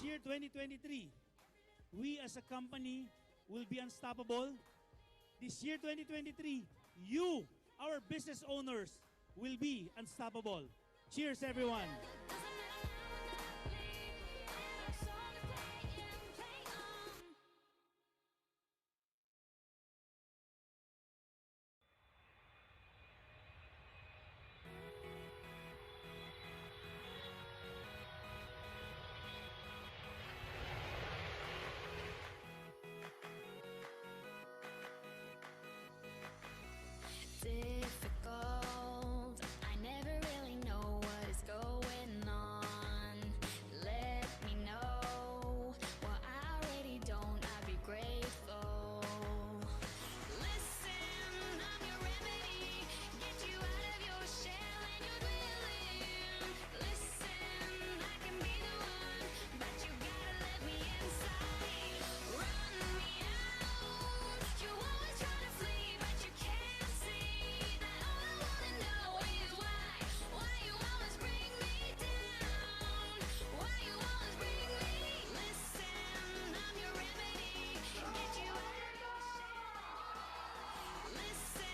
this year 2023, we as a company will be unstoppable. This year 2023, you, our business owners, will be unstoppable. Cheers, everyone. Difficult. I never really know what is going on. Let me know what I already don't. I'd be grateful. Listen, I'm your remedy. Get you out of your shell and your dwelling. Listen, I can be the one, but you gotta let me inside. Run me out. You always try to flee, but you can't see that all I wanna know is why you always bring me down. Why you always bring me. Listen, I'm your remedy. Get you out of your shell. Listen,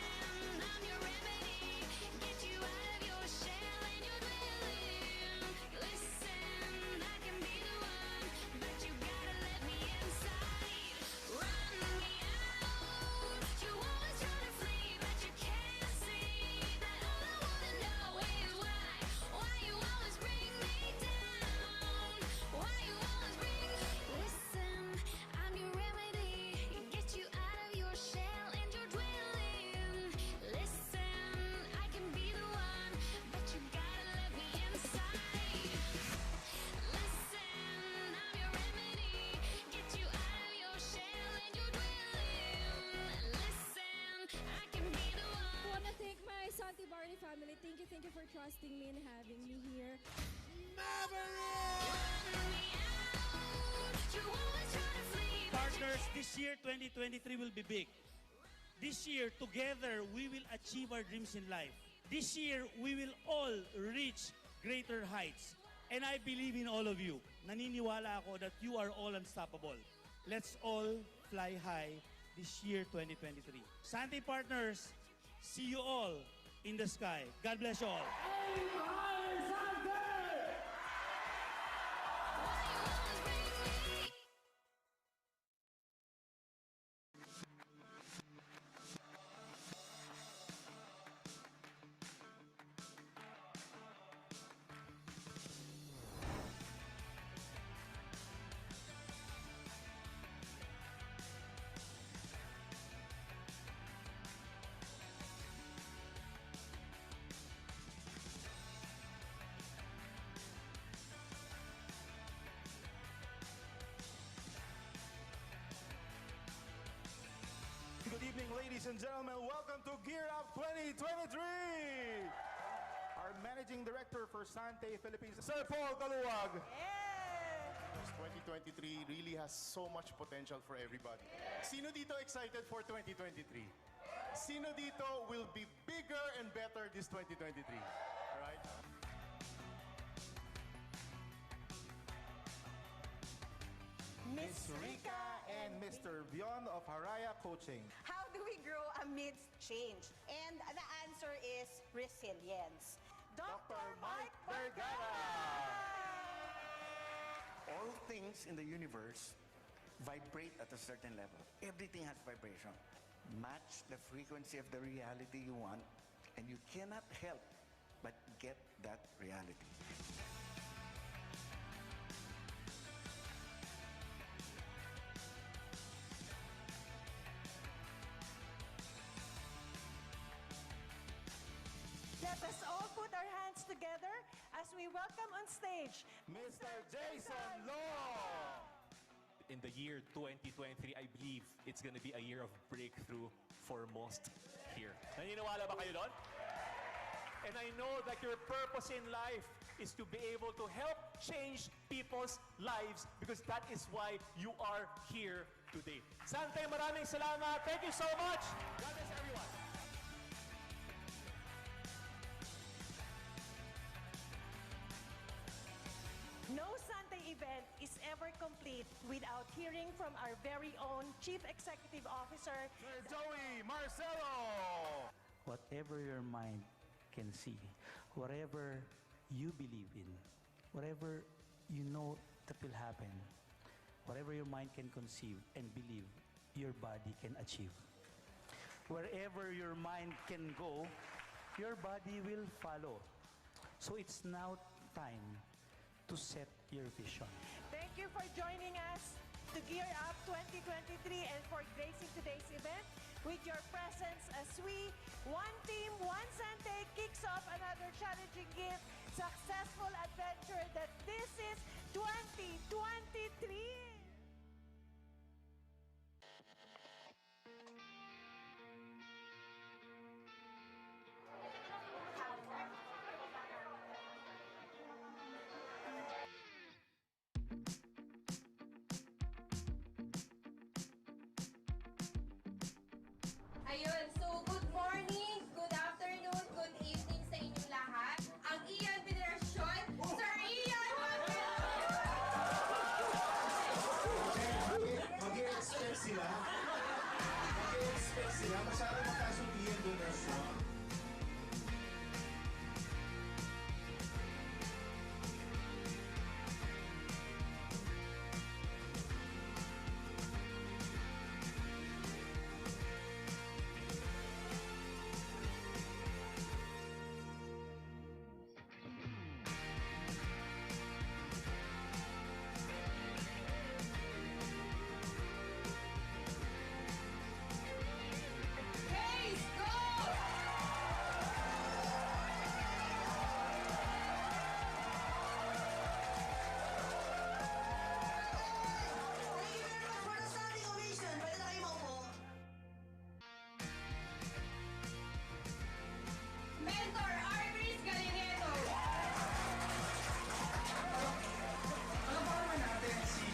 I'm your remedy. Get you out of your shell and your dwelling. Listen, I can be the one, but you gotta let me inside. Run me out. You always try to flee, but you can't see that all I wanna know is why you always bring me down. Why you always bring. Listen, I'm your remedy. Get you out of your shell and your dwelling. Listen, I can be the one, but you gotta let me inside. Listen, I'm your remedy. Get you out of your shell and your dwelling. Listen, I can be the I one. want to thank my Santi Barney family. Thank you for trusting me and having me here. Run me out. You always try to flee, but you Partners, this year 2023 will be big. This year, together, we will achieve our dreams in life. This year, we will all reach greater heights. And I believe in all of you. Naniniwala ako that you are all unstoppable. Let's all fly high this year 2023. Santi Partners, see you all in the sky. God bless you all. why you always bring me. Good evening, ladies and gentlemen. Welcome to Gear Up 2023! Our Managing Director for Sante Philippines, Sir Paul Kaluwag. This 2023 really has so much potential for everybody. Sino dito excited for 2023? Sino dito will be bigger and better this 2023? Alright? Miss Rika and Mr. Vion of Haraya Coaching. How do we grow amidst change? And the answer is resilience. Dr. Mike Vergara! All things in the universe vibrate at a certain level. Everything has vibration. Match the frequency of the reality you want, and you cannot help but get that reality. Let us all put our hands together as we welcome on stage Mr. Jason Law! In the year 2023, I believe it's gonna be a year of breakthrough for most here. Naniniwala ba kayo doon? And I know that your purpose in life is to be able to help change people's lives because that is why you are here today. Sante, maraming salamat. Thank you so much. God bless everyone. No Sante event is ever complete without hearing from our very own Chief Executive Officer, Sir Joey Marcelo. Whatever your mind can see, whatever you believe in, whatever you know that will happen, whatever your mind can conceive and believe, your body can achieve. Wherever your mind can go, your body will follow. So it's now time to set your vision. thank you for joining us to Gear Up 2023 and for gracing today's event with your presence as we, one team, one Sante, kicks off another challenging gift, successful adventure that this is 2023. Ayun, so good morning, good afternoon, good evening sa inyong lahat. Ang Ian Federation, Sir Ian Mag-i-expect sila. Mag-i-expect sila. Masyadong magkasuntiyan doon na siya. Praise go! Thank you very much for the standing ovation. Pwede na kayo maupo. Mentor Arbris Galineto. Alam ba naman natin si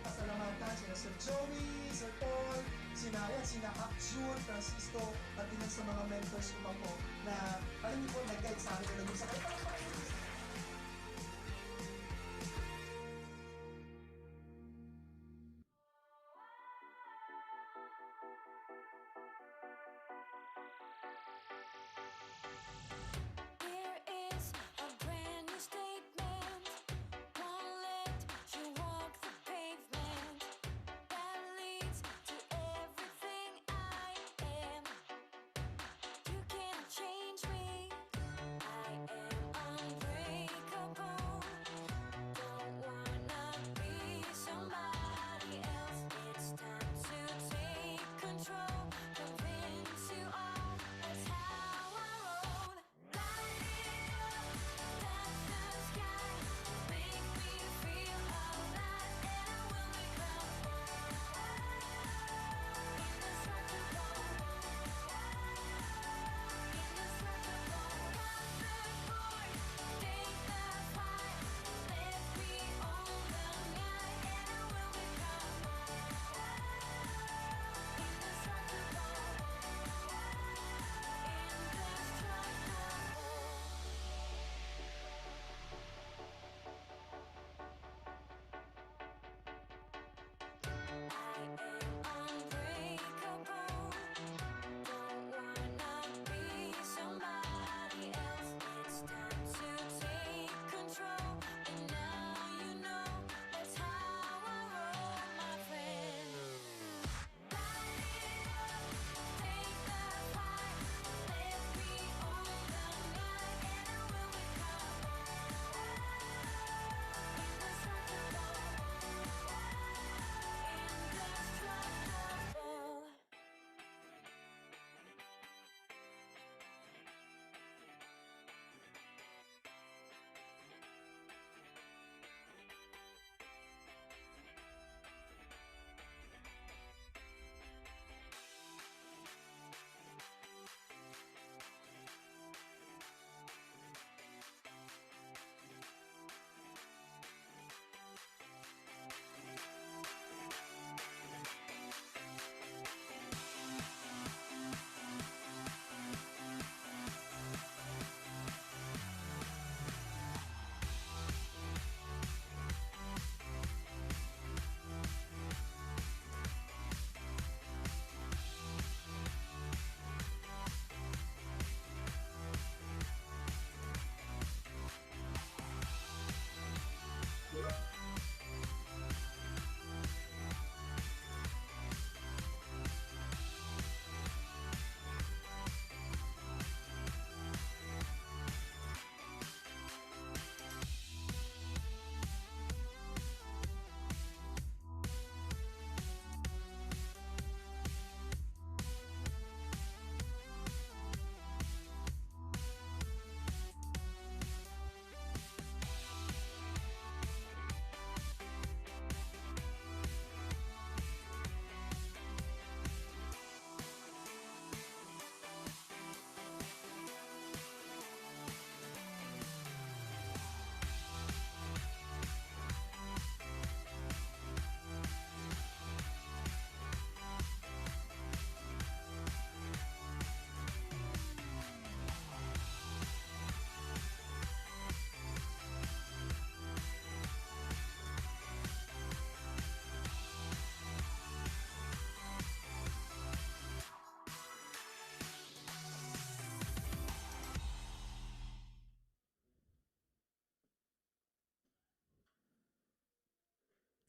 Pasalamatan sina Sir Joey, Sir Paul, sina Kap Jun, Francisco, at din sa mga mentors ko pa po na alam niyo po nag-guide sa akin na nag-usa kayo. Here is a brand new statement. Won't let you walk the pavement that leads to everything I am. You can't change me. I am unbreakable.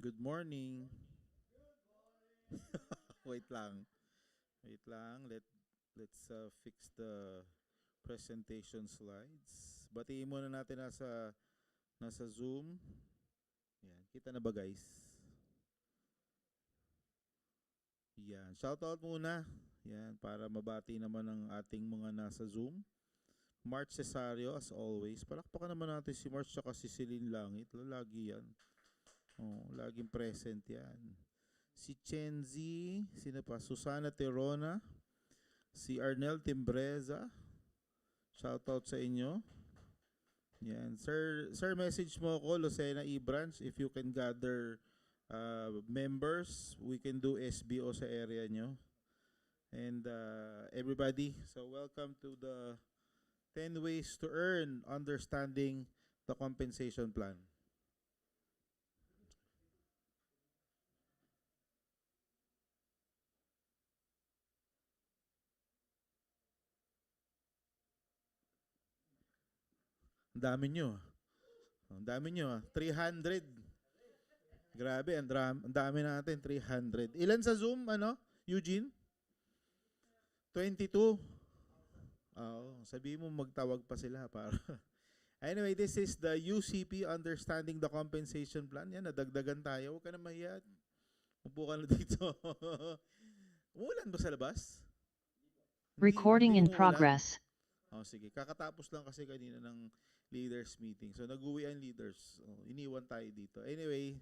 Good morning. Wait lang. Wait lang. Let's fix the presentation slides. Batiin muna natin nasa Zoom. Yan, kita na ba guys? Yan, shoutout muna. Yan, para mabati naman ang ating mga nasa Zoom. March Cesario, as always. Palakpakan naman natin si March at si Celine Langit. Lagi yan. Oh, laging present yan. Si Chenzi, sino pa? Susana Terona, si Arnel Timbreza. Shoutout sa inyo. Yan. Sir, message mo ako, Lucena E-Branch, if you can gather members, we can do SBO sa area nyo. And everybody, so welcome to the 10 Ways to Earn Understanding the Compensation Plan. Ang dami nyo. Ang dami nyo. 300. Grabe, ang dami natin. 300. Ilan sa Zoom, Eugene? 22. Sabihin mo magtawag pa sila para. Anyway, this is the UCP, Understanding the Compensation Plan. Yan, nadagdagan tayo. Huwag ka na mahiya. Upo ka na dito. Umulan ba sa labas? Recording in umuulan? progress. Sige. Kakatapos lang kasi kanina ng leaders meeting. So, nag-uwi ang leaders. Iniwan tayo dito. Anyway,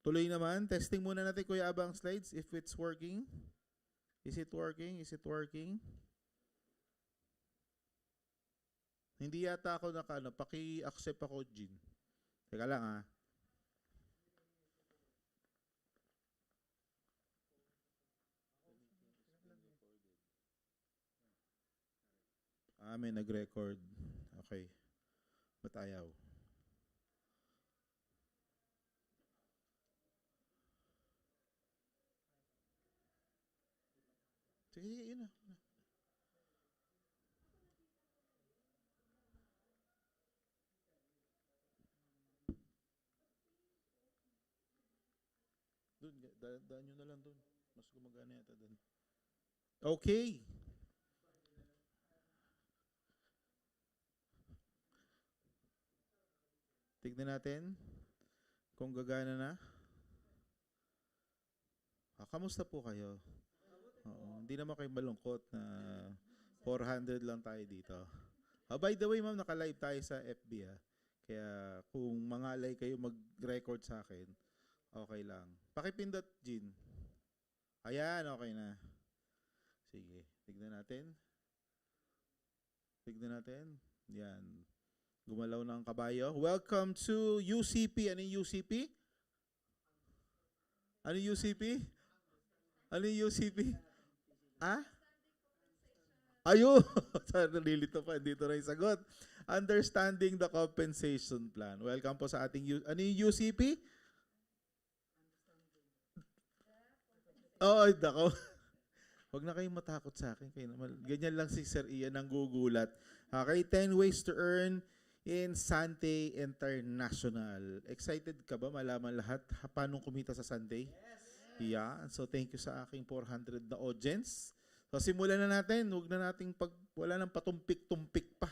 tuloy naman. Testing muna natin, Kuya Abang, slides if it's working. Is it working? Is it working? Hindi yata ako paki-accept ako, Jean. Teka lang, may nag-record. Okay. Ba't ayaw? Sige, yun na. Doon, daan nyo na lang doon. Mas gumagana yata doon. Okay. Tignan natin kung gagana na. Kamusta po kayo? Hindi naman kayo malungkot na 400 lang tayo dito. By the way, ma'am, naka-live tayo sa FB. Kaya kung mangalay kayo mag-record sa akin, okay lang. Pakipindot, Jean. Ayan, okay na. Sige, tignan natin. Tignan natin. Yan. Gumalaw na ang kabayo. Welcome to UCP. Ano yung UCP? Ano yung UCP? Ano yung UCP? Ayun! Nalilito pa. Dito na yung sagot. Understanding the Compensation Plan. Welcome po sa ating ano yung UCP? Dako. Huwag na kayong matakot sa akin. Ganyan lang si Sir Ian ang gugulat. Okay, 10 ways to earn in Sante International. Excited ka ba malaman lahat paano kumita sa Sante? Yes. Yeah. So thank you sa aking 400 na audience. So simulan na natin. Huwag na nating wala nang patumpik-tumpik pa.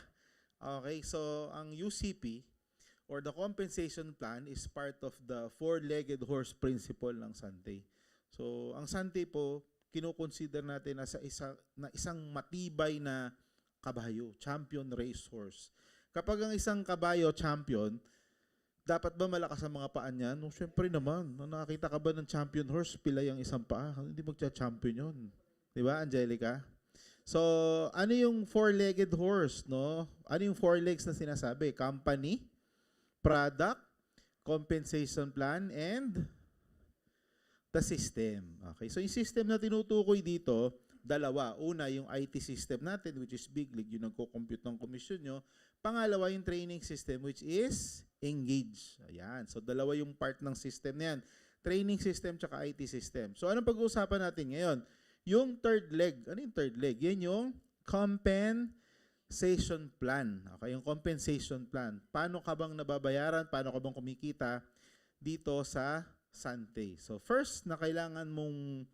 Okay, so ang UCP or the compensation plan is part of the four-legged horse principle ng Sante. So ang Sante po, kino-consider natin na isang matibay na kabayo, champion racehorse. Kapag ang isang kabayo champion, dapat ba malakas ang mga paa niyan? No, syempre naman. Nakakita ka ba ng champion horse, pilay ang isang paa? Hindi magcha-champion yun. Di ba, Angelica? So, ano yung four-legged horse, no? Ano yung four legs na sinasabi? Company, product, compensation plan, and the system. Okay, so yung system na tinutukoy dito, dalawa. Una, yung IT system natin, which is Big League, yung nagko-compute ng komisyon nyo. Pangalawa, yung training system, which is Engage. Ayan. So, dalawa yung part ng system na yan. Training system tsaka IT system. So, anong pag-uusapan natin ngayon? Yung third leg. Ano yung third leg? Yan yung compensation plan. Okay, yung compensation plan. Paano ka bang nababayaran? Paano ka bang kumikita dito sa Sante. So first na kailangan mong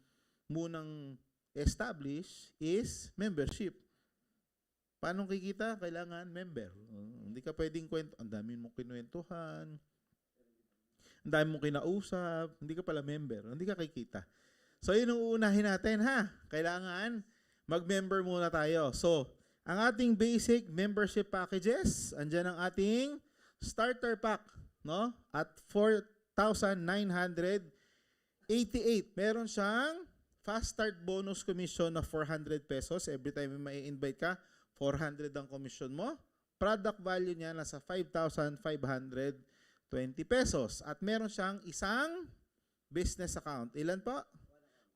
munang establish is membership. Paano kikita? Kailangan member. Hindi ka pwedeng kwento. Ang dami mong kinuwentuhan. Ang dami mong kinausap. Hindi ka pala member. Hindi ka kikita. So yun ang uunahin natin ha. Kailangan mag-member muna tayo. So ang ating basic membership packages, andyan ang ating starter pack, no? At 4,988. Meron siyang fast start bonus commission na 400 pesos. Every time may invite ka, 400 ang commission mo. Product value niya nasa 5,520 pesos. At meron siyang isang business account. Ilan po?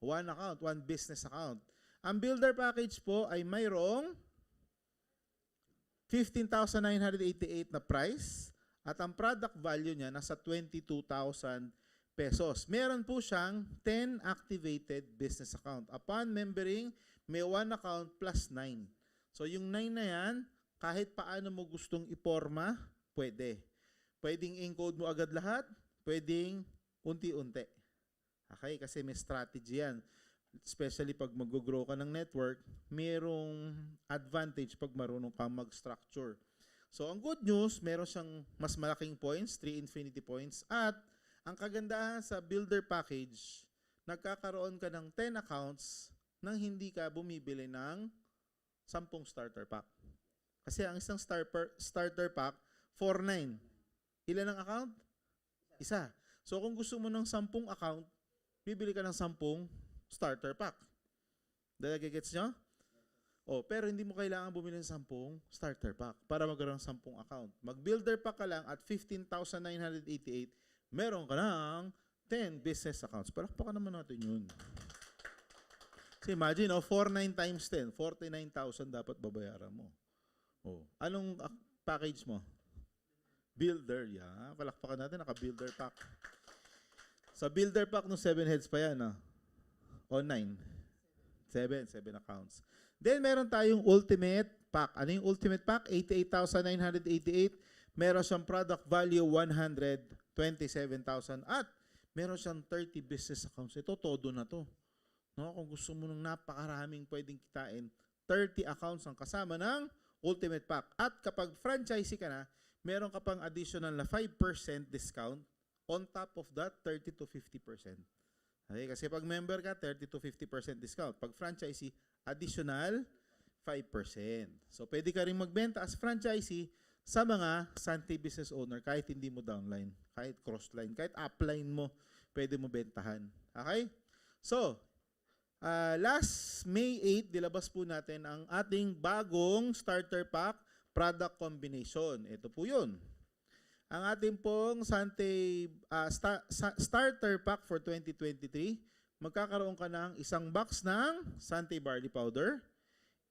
One account, one business account. Ang builder package po ay mayroong 15,988 na price at ang product value niya nasa 22,000 pesos. Meron po siyang 10 activated business account. Upon membering, may 1 account plus 9. So yung 9 na yan, kahit paano mo gustong iporma, pwede. Pwedeng encode mo agad lahat, pwedeng unti-unti. Okay? Kasi may strategy yan. Especially pag mag-grow ka ng network, mayroong advantage pag marunong ka mag-structure. So ang good news, meron siyang mas malaking points, 3 infinity points, at ang kagandahan sa builder package, nagkakaroon ka ng 10 accounts nang hindi ka bumibili ng 10 starter pack. Kasi ang isang starter pack, 4,900. Ilan ang account? Isa. So kung gusto mo ng 10 account, bibili ka ng 10 starter pack. Gets nyo? Oh, pero hindi mo kailangan bumili ng 10 starter pack para magkaroon ng 10 account. Mag-builder pack ka lang at 15,988, meron ka ng 10 business accounts. Palakpakan naman natin yun. So imagine, 49 times 10, 49,000 dapat babayaran mo. Oh, anong package mo? Builder, yeah. Palakpakan natin, naka-builder pack. Sa builder pack ng 7 heads pa yan, o 9. 7 accounts. Then meron tayong ultimate pack. Ano yung ultimate pack? 88,988. Meron siyang product value 127,000 at meron siyang 30 business accounts. Ito todo na to. No, kung gusto mo ng napakaraming pwedeng kitain, 30 accounts ang kasama ng ultimate pack. At kapag franchisee ka na, meron ka pang additional na 5% discount. On top of that, 30 to 50%. Okay, kasi pag member ka, 30 to 50% discount. Pag franchisee, additional 5%. So, pwede ka rin magbenta as franchisee sa mga Sante business owner kahit hindi mo downline, kahit crossline, kahit upline mo, pwede mo bentahan. Okay? So, last May 8, dilabas po natin ang ating bagong starter pack product combination. Ito po yun. Ang ating pong Sante starter pack for 2023, magkakaroon ka ng isang box ng Sante barley powder,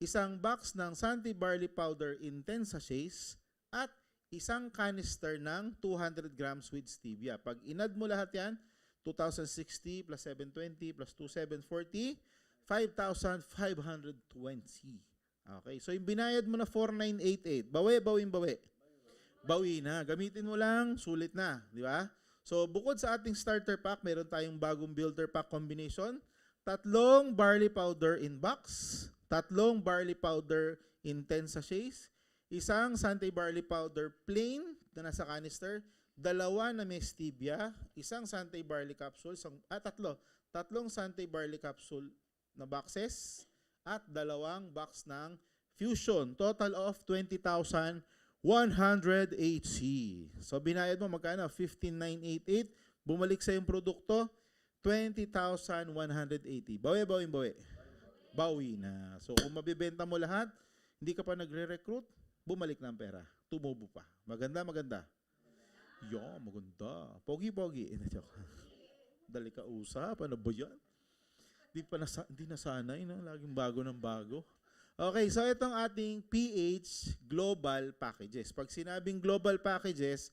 isang box ng Sante barley powder in 10 sachets, at isang canister ng 200 grams with stevia. Pag inad mo lahat yan, 2,060 plus 720 plus 2,740, 5,520. Okay, so yung binayad mo na 4,988, bawi. Bawi na. Gamitin mo lang, sulit na. Di ba? So, bukod sa ating starter pack, meron tayong bagong builder pack combination. 3 barley powder in box. 3 barley powder in 10 sachets. Isang Sante barley powder plain na nasa canister. 2 na may stevia. Isang Sante barley capsule. 3 Sante barley capsule na boxes. At 2 box ng Fusion. Total of 20,180. So, binayad mo magkano? 15,988. Bumalik sa yung produkto, 20,180. Bawi. Bawi na. So, kung mabibenta mo lahat, hindi ka pa nagre-recruit, bumalik na ang pera. Tumubo pa. Maganda. Yo, maganda. Pogi. Dali ka usap. Ano ba yan? Hindi nasanay, no? Laging bago ng bago. Okay, so itong ating PH Global Packages. Pag sinabing Global Packages,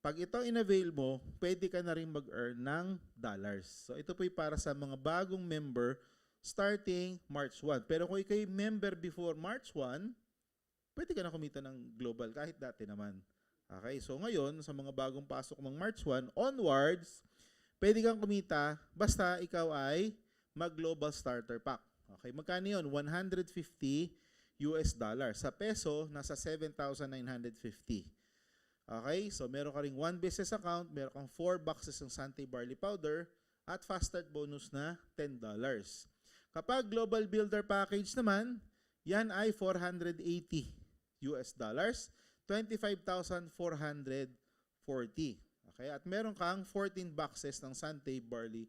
pag ito in-avail mo, pwede ka na rin mag-earn ng dollars. So ito po'y para sa mga bagong member starting March 1. Pero kung ikaw member before March 1, pwede ka na kumita ng global kahit dati naman. Okay, so ngayon, sa mga bagong pasok ng March 1 onwards, pwede kang kumita basta ikaw ay mag-global starter pack. Okay, magkano yun? $150. Sa peso, nasa 7,950. Okay, so meron ka ring 1 business account, meron kang 4 boxes ng Sante Barley Powder, at fast start bonus na $10. Kapag Global Builder Package naman, yan ay $480. 25,440. Okay, at meron kang 14 boxes ng Sante Barley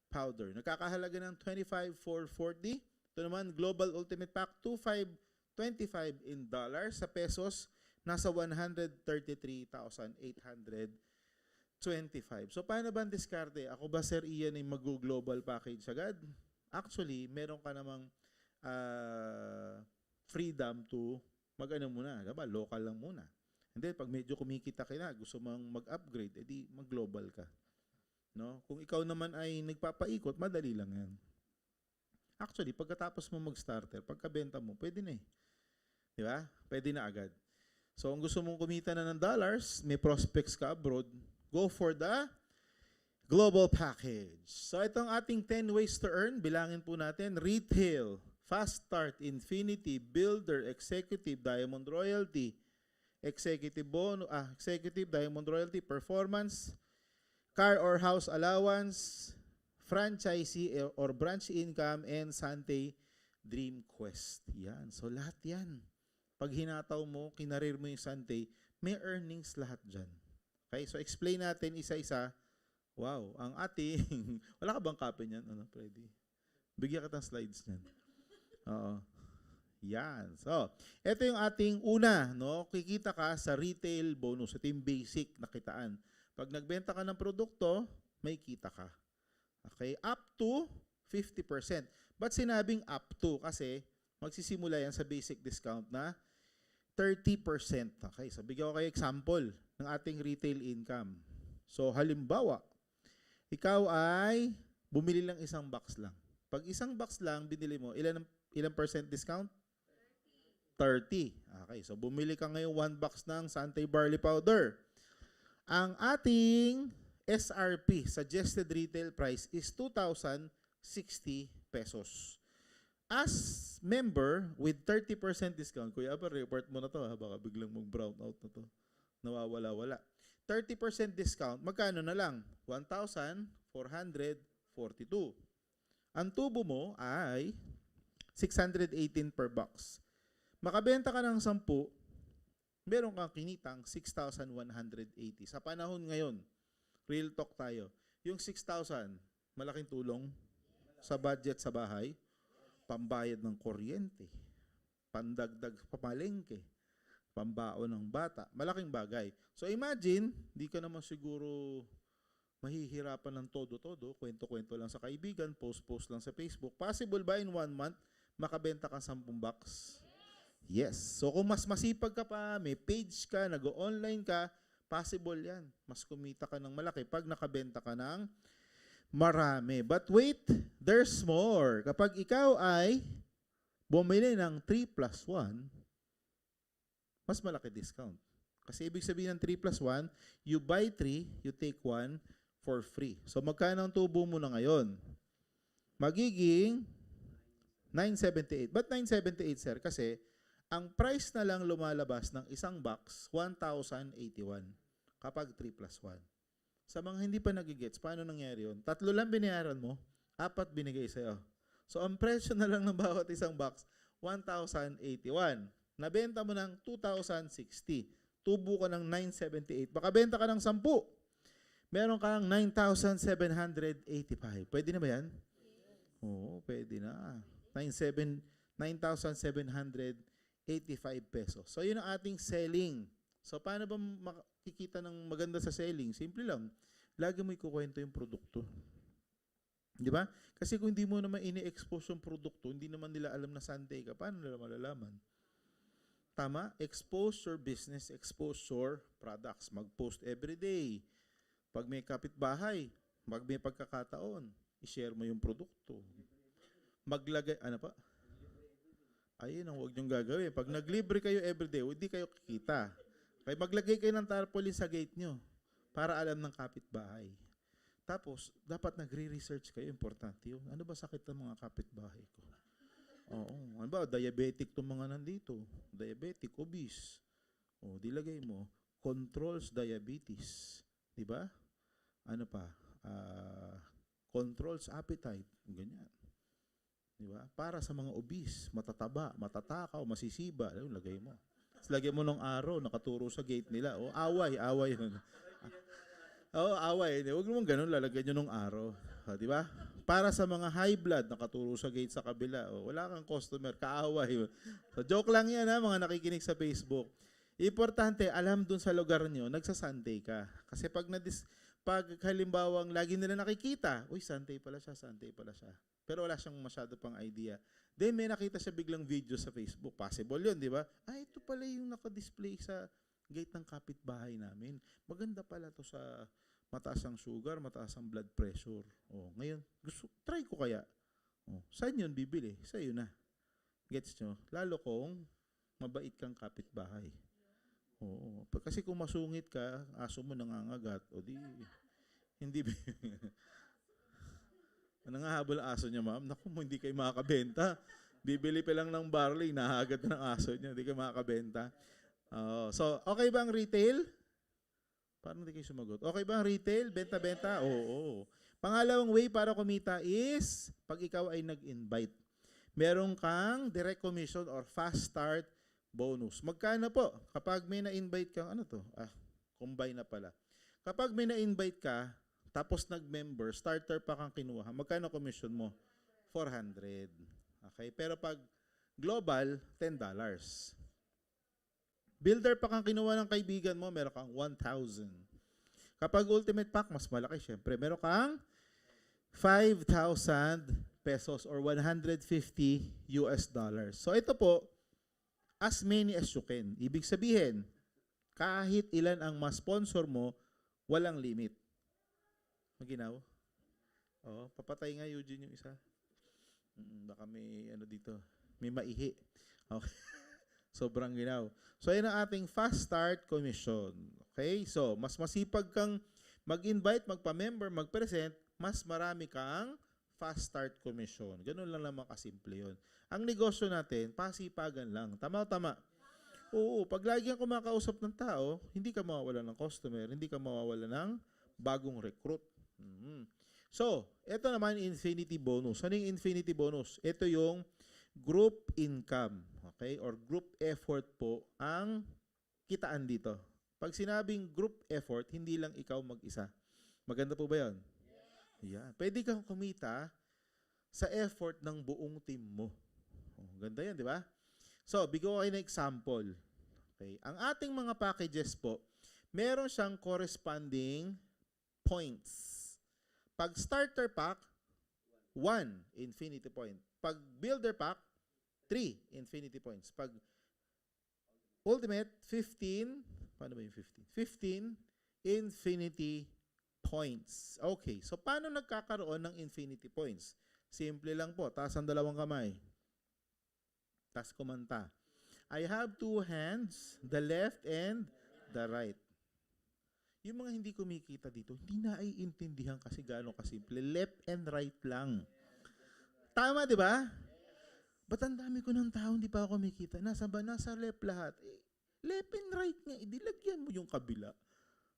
Powder. Nagkakahalaga ng 25,440. Ito naman, Global Ultimate Pack, 2,525 in dollars. Sa pesos, nasa 133,825. So, paano ba ang diskarte? Ako ba, Sir Ian, ay mag-global package agad? Actually, meron ka namang freedom to mag-ano muna, diba? Local lang muna. And then, pag medyo kumikita ka na, gusto mong mag-upgrade, edi mag-global ka. No? Kung ikaw naman ay nagpapaikot, madali lang yan. Actually, pagkatapos mo mag-starter, pagkabenta mo, pwede na eh. Di ba? Pwede na agad. So, kung gusto mong kumita na ng dollars, may prospects ka abroad, go for the global package. So, itong ating 10 ways to earn, bilangin po natin, retail, fast start, infinity, builder, executive, diamond royalty, executive diamond royalty, performance, car or house allowance, franchisee or branch income, and Sante Dream Quest. Yan. So, lahat yan. Pag hinataw mo, kinarir mo yung Sante, may earnings lahat dyan. Okay? So, explain natin isa-isa. Wow. Ang ating... Wala ka bang copy niyan? Ano, Freddy? Bigyan ka ng slides niyan. Oo. Yan. So, ito yung ating una, no? Kikita ka sa retail bonus. Ito yung basic na kitaan. Pag nagbenta ka ng produkto, may kita ka. Okay? Up to 50%. Ba't sinabing up to? Kasi magsisimula yan sa basic discount na 30%. Okay? So, bigyan ko kayo example ng ating retail income. So, halimbawa, ikaw ay bumili lang isang box lang. Pag isang box lang binili mo, ilang percent discount? 30. Okay, so bumili ka ngayon 1 box ng Sante Barley Powder. Ang ating SRP, suggested retail price, is 2,060 pesos. As member with 30% discount, Kuya Aba, report mo na to, baka biglang mag-brown out na to. Nawawala-wala. 30% discount, magkano na lang? 1,442. Ang tubo mo ay 618 per box. Makabenta ka ng 10, meron kang kinitang 6,180. Sa panahon ngayon, real talk tayo, yung 6,000, malaking tulong sa budget sa bahay, pambayad ng kuryente, pandagdag pamalengke, pambaon ng bata, malaking bagay. So imagine, di ka naman siguro mahihirapan ng todo-todo, kwento-kwento lang sa kaibigan, post-post lang sa Facebook. Possible ba in 1 month, makabenta ka 10 box? Yes. So kung mas masipag ka pa, may page ka, nag-online ka, possible yan. Mas kumita ka ng malaki pag nakabenta ka ng marami. But wait, there's more. Kapag ikaw ay bumili ng 3+1, mas malaki discount. Kasi ibig sabihin ng 3+1, you buy 3, you take 1 for free. So magkano ang tubo mo na ngayon? Magiging 978. Ba't 978, sir? Kasi ang price na lang lumalabas ng isang box, 1,081 kapag 3+1. Sa mga hindi pa nagigets, paano nangyari yun? 3 lang binayaran mo, 4 binigay sa'yo. So ang presyo na lang ng bawat isang box, 1,081. Nabenta mo ng 2,060. Tubo ka ng 978. Baka benta ka ng 10. Meron kang 9,785. Pwede na ba yan? Oo, pwede na. 9,785 pesos. So, yun ang ating selling. So, paano ba makikita ng maganda sa selling? Simple lang. Lagi mo ikukwento yung produkto. Di ba? Kasi kung hindi mo naman ini-expose yung produkto, hindi naman nila alam na Sante ka, paano nila malalaman? Tama? Expose your business, expose your products. Mag-post every day. Pag may kapitbahay, pag may pagkakataon, i-share mo yung produkto. Maglagay, ano pa? Ayun ang huwag niyong gagawin. Pag naglibre kayo everyday, hindi kayo kikita. Kaya maglagay kayo ng tarpaulin sa gate nyo para alam ng kapitbahay. Tapos, dapat nagre-research kayo. Importante yun. Ano ba sakit ng mga kapitbahay ko? Oo. Ano ba, diabetic itong mga nandito. Diabetic, obese. O, dilagay mo, controls diabetes. Diba? Ano pa? Controls appetite. Ganyan. Diba? Para sa mga obese, matataba, matatakaw, masisiba. Ayun, lagay mo. Tapos lagay mo ng araw, nakaturo sa gate nila. O, away. Away. Huwag naman ganun, lalagyan nyo ng araw. Diba? Para sa mga high blood, nakaturo sa gate sa kabila. O, wala kang customer, kaaway. So, joke lang yan ha, mga nakikinig sa Facebook. Importante, alam dun sa lugar nyo, nagsa-Sunday ka. Kasi pag halimbawang lagi nila nakikita, uy, Sunday pala siya. Pero wala siyang masyado pang idea. Then may nakita siya biglang video sa Facebook. Possible yun, di ba? Ito pala yung naka-display sa gate ng kapitbahay namin. Maganda pala to sa mataas ang sugar, mataas ang blood pressure. Ngayon, try ko kaya. Saan yun bibili? Sa'yo na. Gets nyo? Lalo kung mabait kang kapitbahay. Kasi kung masungit ka, aso mo nangangagat, hindi nangahabol ang aso niya, ma'am. Naku, hindi kayo makakabenta. Bibili pa lang ng barley, nahagat ng aso niya, hindi kayo makakabenta. So, okay ba ang retail? Parang hindi kayo sumagot. Okay ba ang retail? Benta-benta? Oo. Pangalawang way para kumita is, pag ikaw ay nag-invite, meron kang direct commission or fast start bonus. Magkano po? Kapag may na-invite kang, combine na pala. Kapag may na-invite ka, tapos nag-member, starter pa kang kinuha, magkano commission mo? 400. Okay? Pero pag global, $10. Builder pa kang kinuha ng kaibigan mo, meron kang 1,000. Kapag ultimate pack, mas malaki syempre. Meron kang 5,000 pesos or $150. So ito po, as many as you can. Ibig sabihin, kahit ilan ang ma-sponsor mo, walang limit. Maginaw? Papatay nga Eugene yung isa. Baka may dito. May maihi. Okay. Sobrang ginaw. So, yan ang ating fast start commission. Okay? So, mas masipag kang mag-invite, magpa-member, mag-present, mas marami kang fast start commission. Ganun lang naman kasimple yun. Ang negosyo natin, pasipagan lang. Tama. Oo, pag lagi kang kumakausap ng tao, hindi ka mawawala ng customer, hindi ka mawawala ng bagong recruit. So, ito naman infinity bonus. Ano yung infinity bonus? Ito yung group income, okay? Or group effort po ang kitaan dito. Pag sinabing group effort, hindi lang ikaw mag-isa. Maganda po ba yun? Yeah. Pwede kang kumita sa effort ng buong team mo. Ganda yan, di ba? So, bigyan ko kayo ng example. Okay? Ang ating mga packages po, meron siyang corresponding points. Pag starter pack, 1 infinity point. Pag builder pack, 3 infinity points. Pag ultimate, 15, paano ba yung 15? 15 infinity points. Okay, so paano nagkakaroon ng infinity points? Simple lang po, taas ang dalawang kamay. Taas kumanta. I have 2 hands, the left and the right. Yung mga hindi kumikita dito, hindi na iintindihan kasi gaano kasimple. Left and right lang. Tama, di ba? Ba't ang dami ko ng tao, hindi pa ako kumikita? Nasa left lahat. Left and right nga, idilagyan mo yung kabila.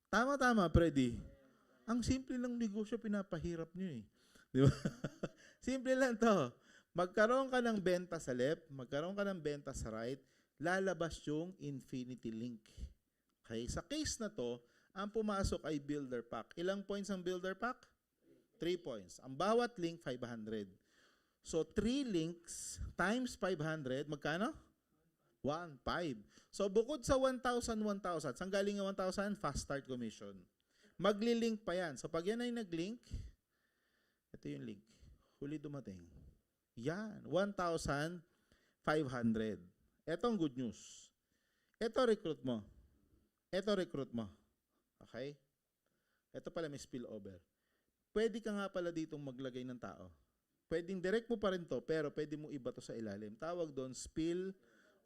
Tama, Freddy. Ang simple lang negosyo, pinapahirap nyo eh. Di ba? Simple lang to. Magkaroon ka ng benta sa left, magkaroon ka ng benta sa right, lalabas yung infinity link. Okay? Sa case na to, ang pumasok ay builder pack. Ilang points ang builder pack? 3 points. Ang bawat link, 500. So, 3 links times 500, magkano? 1,500. So, bukod sa 1,000, 1,000, saan galing ang 1,000? Fast start commission. Magli-link pa yan. So, pag yan ay nag-link, ito yung link. Huli dumating. Yan, 1,500. Ito ang good news. Ito recruit mo. Okay? Ito pala may spillover. Pwede ka nga pala ditong maglagay ng tao. Pwedeng direct mo pa rin to, pero pwede mo iba to sa ilalim. Tawag doon, spill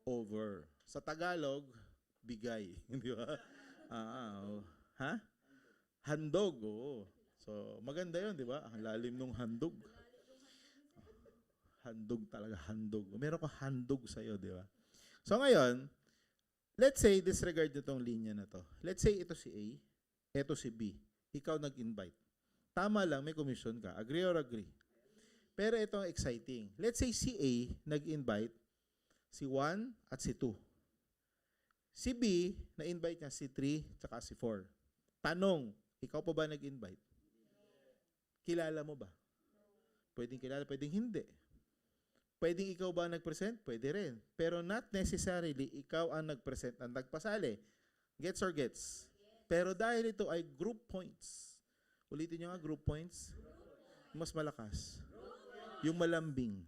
over. Sa Tagalog, bigay. Di ba? Ha? Handog, oo. So, maganda yun, di ba? Ang lalim nung handog. Handog talaga, handog. Meron ko handog sa'yo, di ba? So, ngayon, let's say, disregard nyo tong linya na to. Let's say, ito si A, ito si B. Ikaw nag-invite. Tama lang, may commission ka. Agree or agree? Pero ito ang exciting. Let's say si A nag-invite si 1 at si 2. Si B, na-invite niya si 3 tsaka si 4. Tanong, ikaw pa ba nag-invite? Kilala mo ba? Pwedeng kilala, pwedeng hindi. Pwedeng ikaw ba nag-present? Pwede rin. Pero not necessarily ikaw ang nag-present ang nagpasali. Gets or gets? Pero dahil ito ay group points. Ulitin nyo nga, group points. Mas malakas. Yung malambing.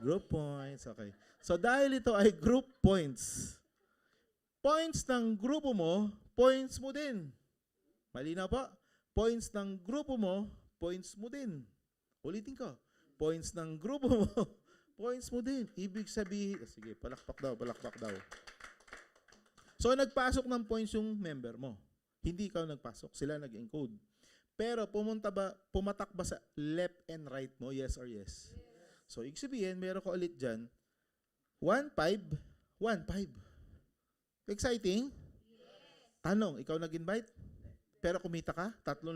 Group points. Okay. So dahil ito ay group points, points ng grupo mo, points mo din. Malinaw po? Points ng grupo mo, points mo din. Ulitin ko. Points ng grupo mo, points mo din. Ibig sabihin, sige, palakpak daw, palakpak daw. So, nagpasok ng points yung member mo. Hindi ikaw nagpasok, sila nag-encode. Pero pumatak ba sa left and right mo, yes or yes? So, ibig sabihin, meron ko ulit dyan, 1-5, 1-5. Exciting? Tanong, ikaw nag-invite? Pero kumita ka, 3,000.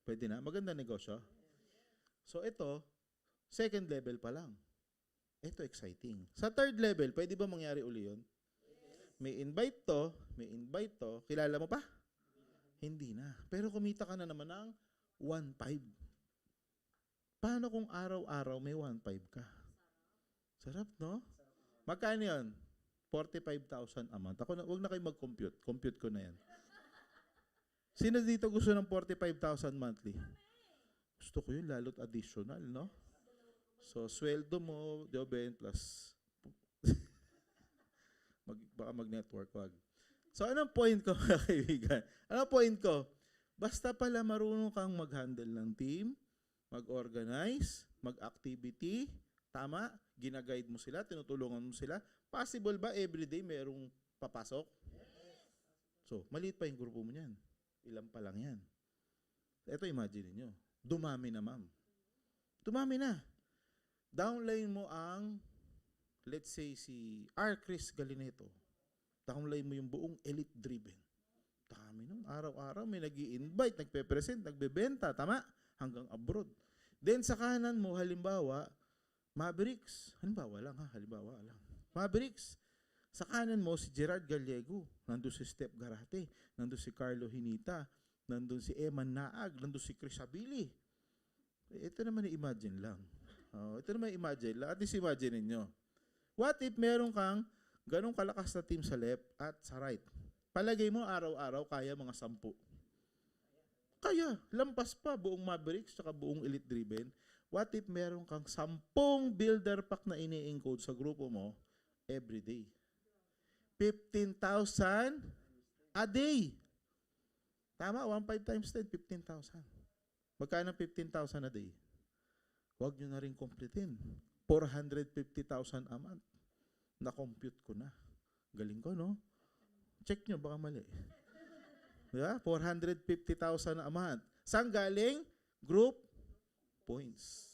Pwede na, maganda negosyo. So, ito, second level pa lang. Ito, exciting. Sa third level, pwede ba mangyari uli yun? May invite to, kilala mo pa? Hindi na. Pero kumita ka na naman ng 1.5. Paano kung araw-araw may 1.5 ka? Sarap, no? Magkano yun? 45,000 a month. Huwag na kayo mag-compute. Compute ko na yan. Sino dito gusto ng 45,000 monthly? Gusto ko yun, lalo't additional, no? So, sweldo mo, Joben, plus baka mag-network, wag. So, anong point ko, mga kaibigan? Anong point ko? Basta pala marunong kang mag-handle ng team, mag-organize, mag-activity, tama, ginaguide mo sila, tinutulungan mo sila. Possible ba everyday merong papasok? So, maliit pa yung grupo mo niyan. Ilan pa lang yan. Ito, imagine niyo. Dumami na, ma'am. Dumami na. Downline mo ang, let's say, si R. Chris Galineto. Downline mo yung buong elite-driven. Dami nun. Araw-araw may nag-i-invite, nagpe-present, nagbebenta, tama? Hanggang abroad. Then sa kanan mo, halimbawa, Mavericks. Halimbawa lang ha, halimbawa lang. Mavericks. Sa kanan mo, si Gerard Gallego. Nandun si Steph Garate. Nandun si Carlo Hinita. Nandun si Eman Naag. Nandun si Chris Abili. Ito naman i-imagine lang. Ito naman i-imagine lang. At least imagine ninyo. What if meron kang ganong kalakas na team sa left at sa right? Palagay mo araw-araw kaya mga 10. Kaya. Lampas pa buong Mavericks at buong Elite Driven. What if meron kang 10 builder pack na ini-encode sa grupo mo every day? 15,000 a day. Tama, 1.5 times 10, 15,000. Magkano 15,000 a day? Huwag nyo na rin completein. 450,000 a month. Na-compute ko na. Galing ko, no? Check nyo, baka mali. Diba? 450,000 a month. Saan galing? Group points.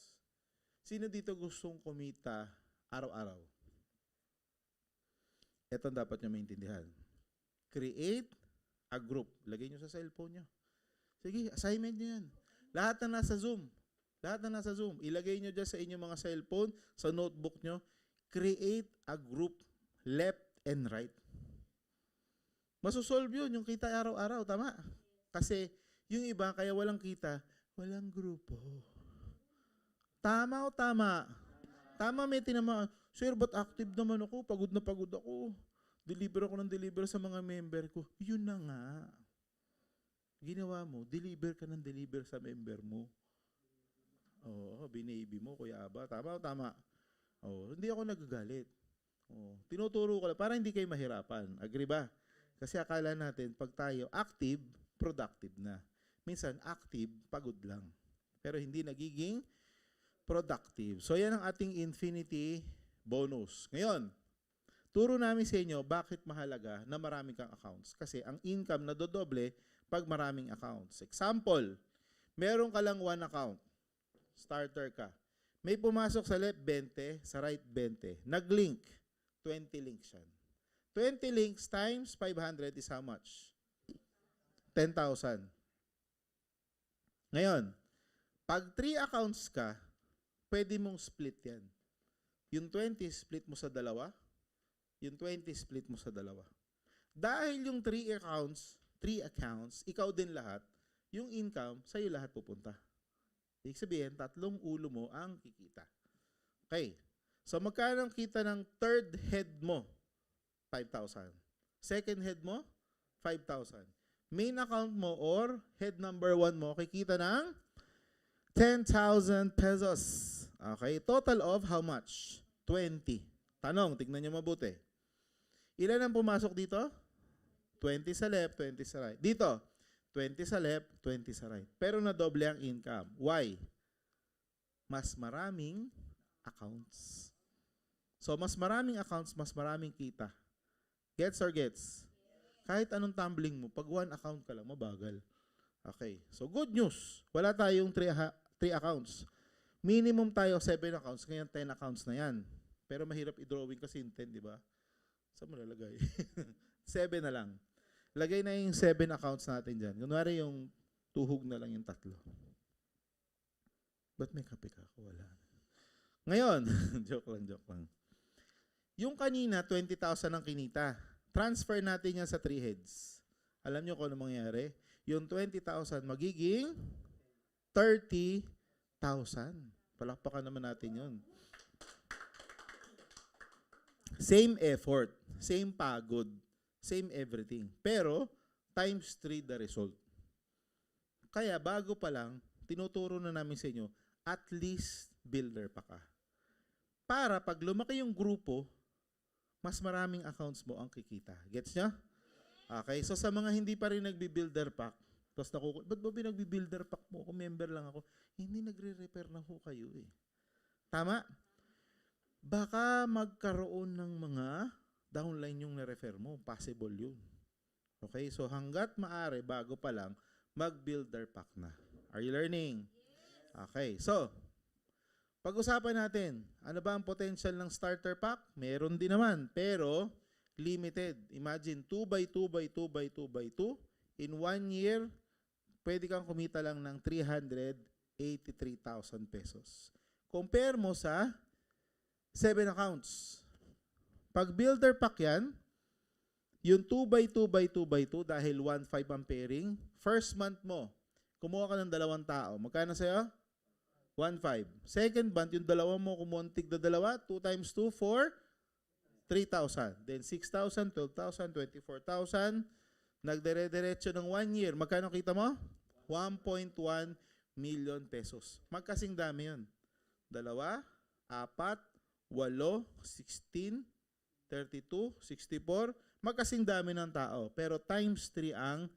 Sino dito gustong kumita araw-araw? Ito ang dapat nyo maintindihan. Create a group. Lagay nyo sa cellphone nyo. Sige, assignment nyo yan. Lahat na nasa Zoom. Lahat na nasa Zoom. Ilagay nyo dyan sa inyong mga cellphone, sa notebook nyo. Create a group left and right. Masusolve yun, yung kita araw-araw. Tama? Kasi yung iba, kaya walang kita, walang grupo. Tama o tama? Tama, may tinama. Sir, ba't active naman ako? Pagod na pagod ako. Deliver ako ng deliver sa mga member ko. Yun na nga. Ginawa mo, deliver ka ng deliver sa member mo. Oo, binaby mo, Kuya Aba. Tama o tama? Oo, hindi ako nagagalit. Oo, tinuturo ko lang para hindi kayo mahirapan. Agree ba? Kasi akala natin, pag tayo active, productive na. Minsan, active, pagod lang. Pero hindi nagiging productive. So, yan ang ating infinity bonus. Ngayon, turo namin sa inyo bakit mahalaga na marami kang accounts. Kasi ang income na dodoble pag maraming accounts. Example, Meron ka lang one account. Starter ka. May pumasok sa left 20, sa right 20. Nag-link. 20 links yan. 20 links times 500 is how much? 10,000. Ngayon, pag 3 accounts ka, pwede mong split yan. Yung 20 split mo sa dalawa, yung 20 split mo sa dalawa. Dahil yung 3 accounts, ikaw din lahat, yung income, sa'yo lahat pupunta. Ibig sabihin, 3 ulo mo ang kikita. Okay. So, magkano ang kita ng third head mo? 5,000. Second head mo? 5,000. Main account mo or head number 1 mo, kikita ng 10,000 pesos. Okay. Total of how much? 20. Tanong, tignan nyo mabuti. Ilan ang pumasok dito? 20 sa left, 20 sa right. Dito, 20 sa left, 20 sa right. Pero nadoble ang income. Why? Mas maraming accounts. So, mas maraming accounts, mas maraming kita. Gets or gets? Kahit anong tumbling mo, pag one account ka lang, mabagal. Okay. So, good news. Wala tayong 3 accounts. Minimum tayo 7 accounts. Ngayon, 10 accounts na yan. Pero mahirap i-drawing kasi yung 10, di ba? Saan mo lalagay? 7 na lang. Lagay na yung 7 accounts natin dyan. Kunwari yung tuhog na lang yung 3. Ba't may kape ka? Wala. Ngayon, joke lang. Yung kanina, 20,000 ang kinita. Transfer natin yan sa 3 heads. Alam nyo kung ano mangyayari? Yung 20,000 magiging 30,000. Palakpakan naman natin yun. Same effort, same pagod, same everything. Pero, times 3 the result. Kaya, bago pa lang, tinuturo na namin sa inyo, at least builder pa ka. Para pag lumaki yung grupo, mas maraming accounts mo ang kikita. Gets nyo? Okay, so sa mga hindi pa rin nagbi-builder pack, tapos ba't ba binagbi-builder pack mo? Kung member lang ako, hindi nagre-repair na ho kayo eh. Tama? Baka magkaroon ng mga downline yung na-refer mo. Possible yun. Okay, so hanggat maaari, bago pa lang, mag-builder pack na. Are you learning? Okay, so, pag-usapan natin, ano ba ang potential ng starter pack? Meron din naman, pero limited. Imagine, 2x2x2x2x2. In 1 year, pwede kang kumita lang ng 383,000 pesos. Compare mo sa 7 accounts. Pag builder pack yan, yung 2x2x2x2 dahil 1.5 ang pairing, first month mo, kumuha ka ng 2 tao. Magkano sa'yo? 1.5. Second month, yung dalawa mo, kumuha ng tigda 2, 2 times 2, 4, 3,000. Then 6,000, 12,000, 24,000. Nagdire-diretso ng 1 year. Magkano kita mo? 1.1 million pesos. Magkasing dami yun. 2, 4, 8, 16, 32, 64. Magkasing dami ng tao. Pero times 3 ang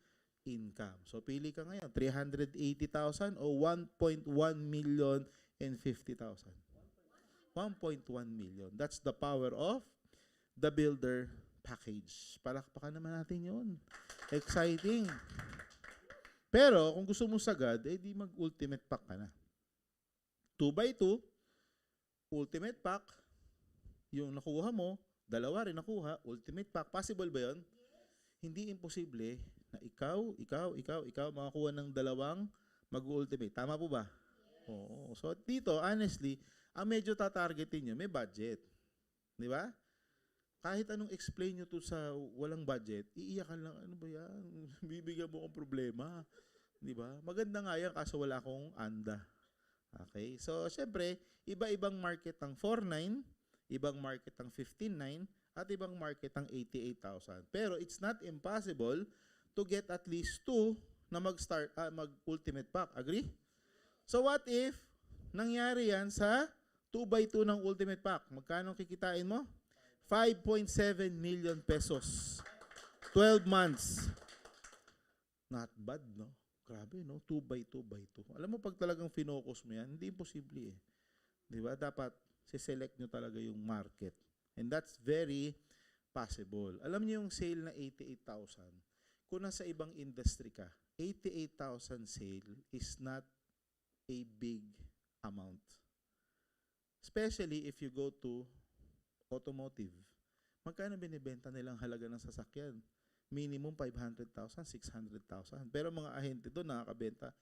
income. So, pili ka ngayon. 380,000 o 1.1 million and 50,000. 1.1 million. That's the power of the builder package. Palakpakan naman natin yun. Exciting. Pero, kung gusto mo sagad, di mag-ultimate pack ka na. 2x2, ultimate pack, yung nakuha mo, 2 rin nakuha, ultimate pack. Possible ba yun? Hindi imposible na ikaw, makakuha ng 2 mag-ultimate. Tama po ba? Oo. So, dito, honestly, ang medyo tatargetin nyo, may budget. Di ba? Kahit anong explain nyo to sa walang budget, iiyakan lang, ano ba yan? Bibigyan mo akong problema. Di ba? Maganda nga yan kaso wala akong anda. Okay? So, syempre, iba-ibang market ang 4.9, ibang market ang 15.9, at ibang market ang 88,000. Pero it's not impossible to get at least 2 na mag-ultimate pack. Agree? So what if nangyari yan sa 2x2 ng ultimate pack? Magkano kikitain mo? 5.7 million pesos. 12 months. Not bad, no? Grabe, no? 2x2x2. Alam mo, pag talagang finocus mo yan, hindi imposible eh. Di ba? Dapat siselect nyo talaga yung market. And that's very possible. Alam niyo yung sale na 88,000. kung nasa ibang industry ka, 88,000 sale is not a big amount. Especially if you go to automotive. Magkano binibenta nilang halaga ng sasakyan? Minimum 500,000, 600,000. Pero mga ahente doon nakakabenta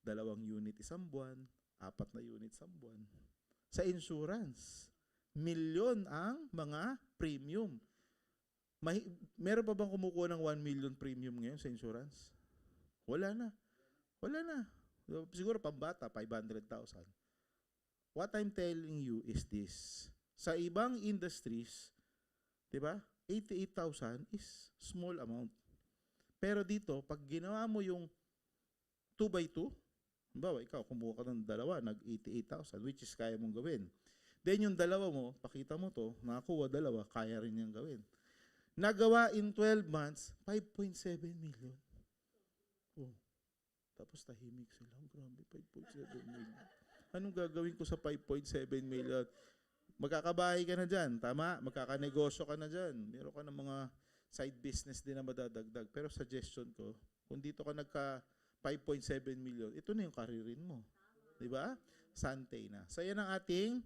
2 unit isang buwan, 4 na unit isang buwan. Sa insurance, milyon ang mga premium. Meron pa bang kumukuha ng 1 million premium ngayon sa insurance? Wala na. Wala na. Siguro pambata, 500,000. What I'm telling you is this. Sa ibang industries, di ba? 88,000 is small amount. Pero dito, pag ginawa mo yung 2x2, bawa ikaw, kumuha ka ng 2, nag-88,000, which is kaya mong gawin. Then yung 2 mo, pakita mo to, nakakuha 2, kaya rin niyang gawin. Nagawa in 12 months, 5.7 million. Oh. Tapos tahimik sila. Grabe, 5.7 million. Anong gagawin ko sa 5.7 million? Magkakabahay ka na dyan, tama? Magkakanegosyo ka na dyan. Meron ka ng mga side business din na madadagdag. Pero suggestion ko, kung dito ka nagka 5.7 million, ito na yung karirin mo. Diba? Sante na. So yan ang ating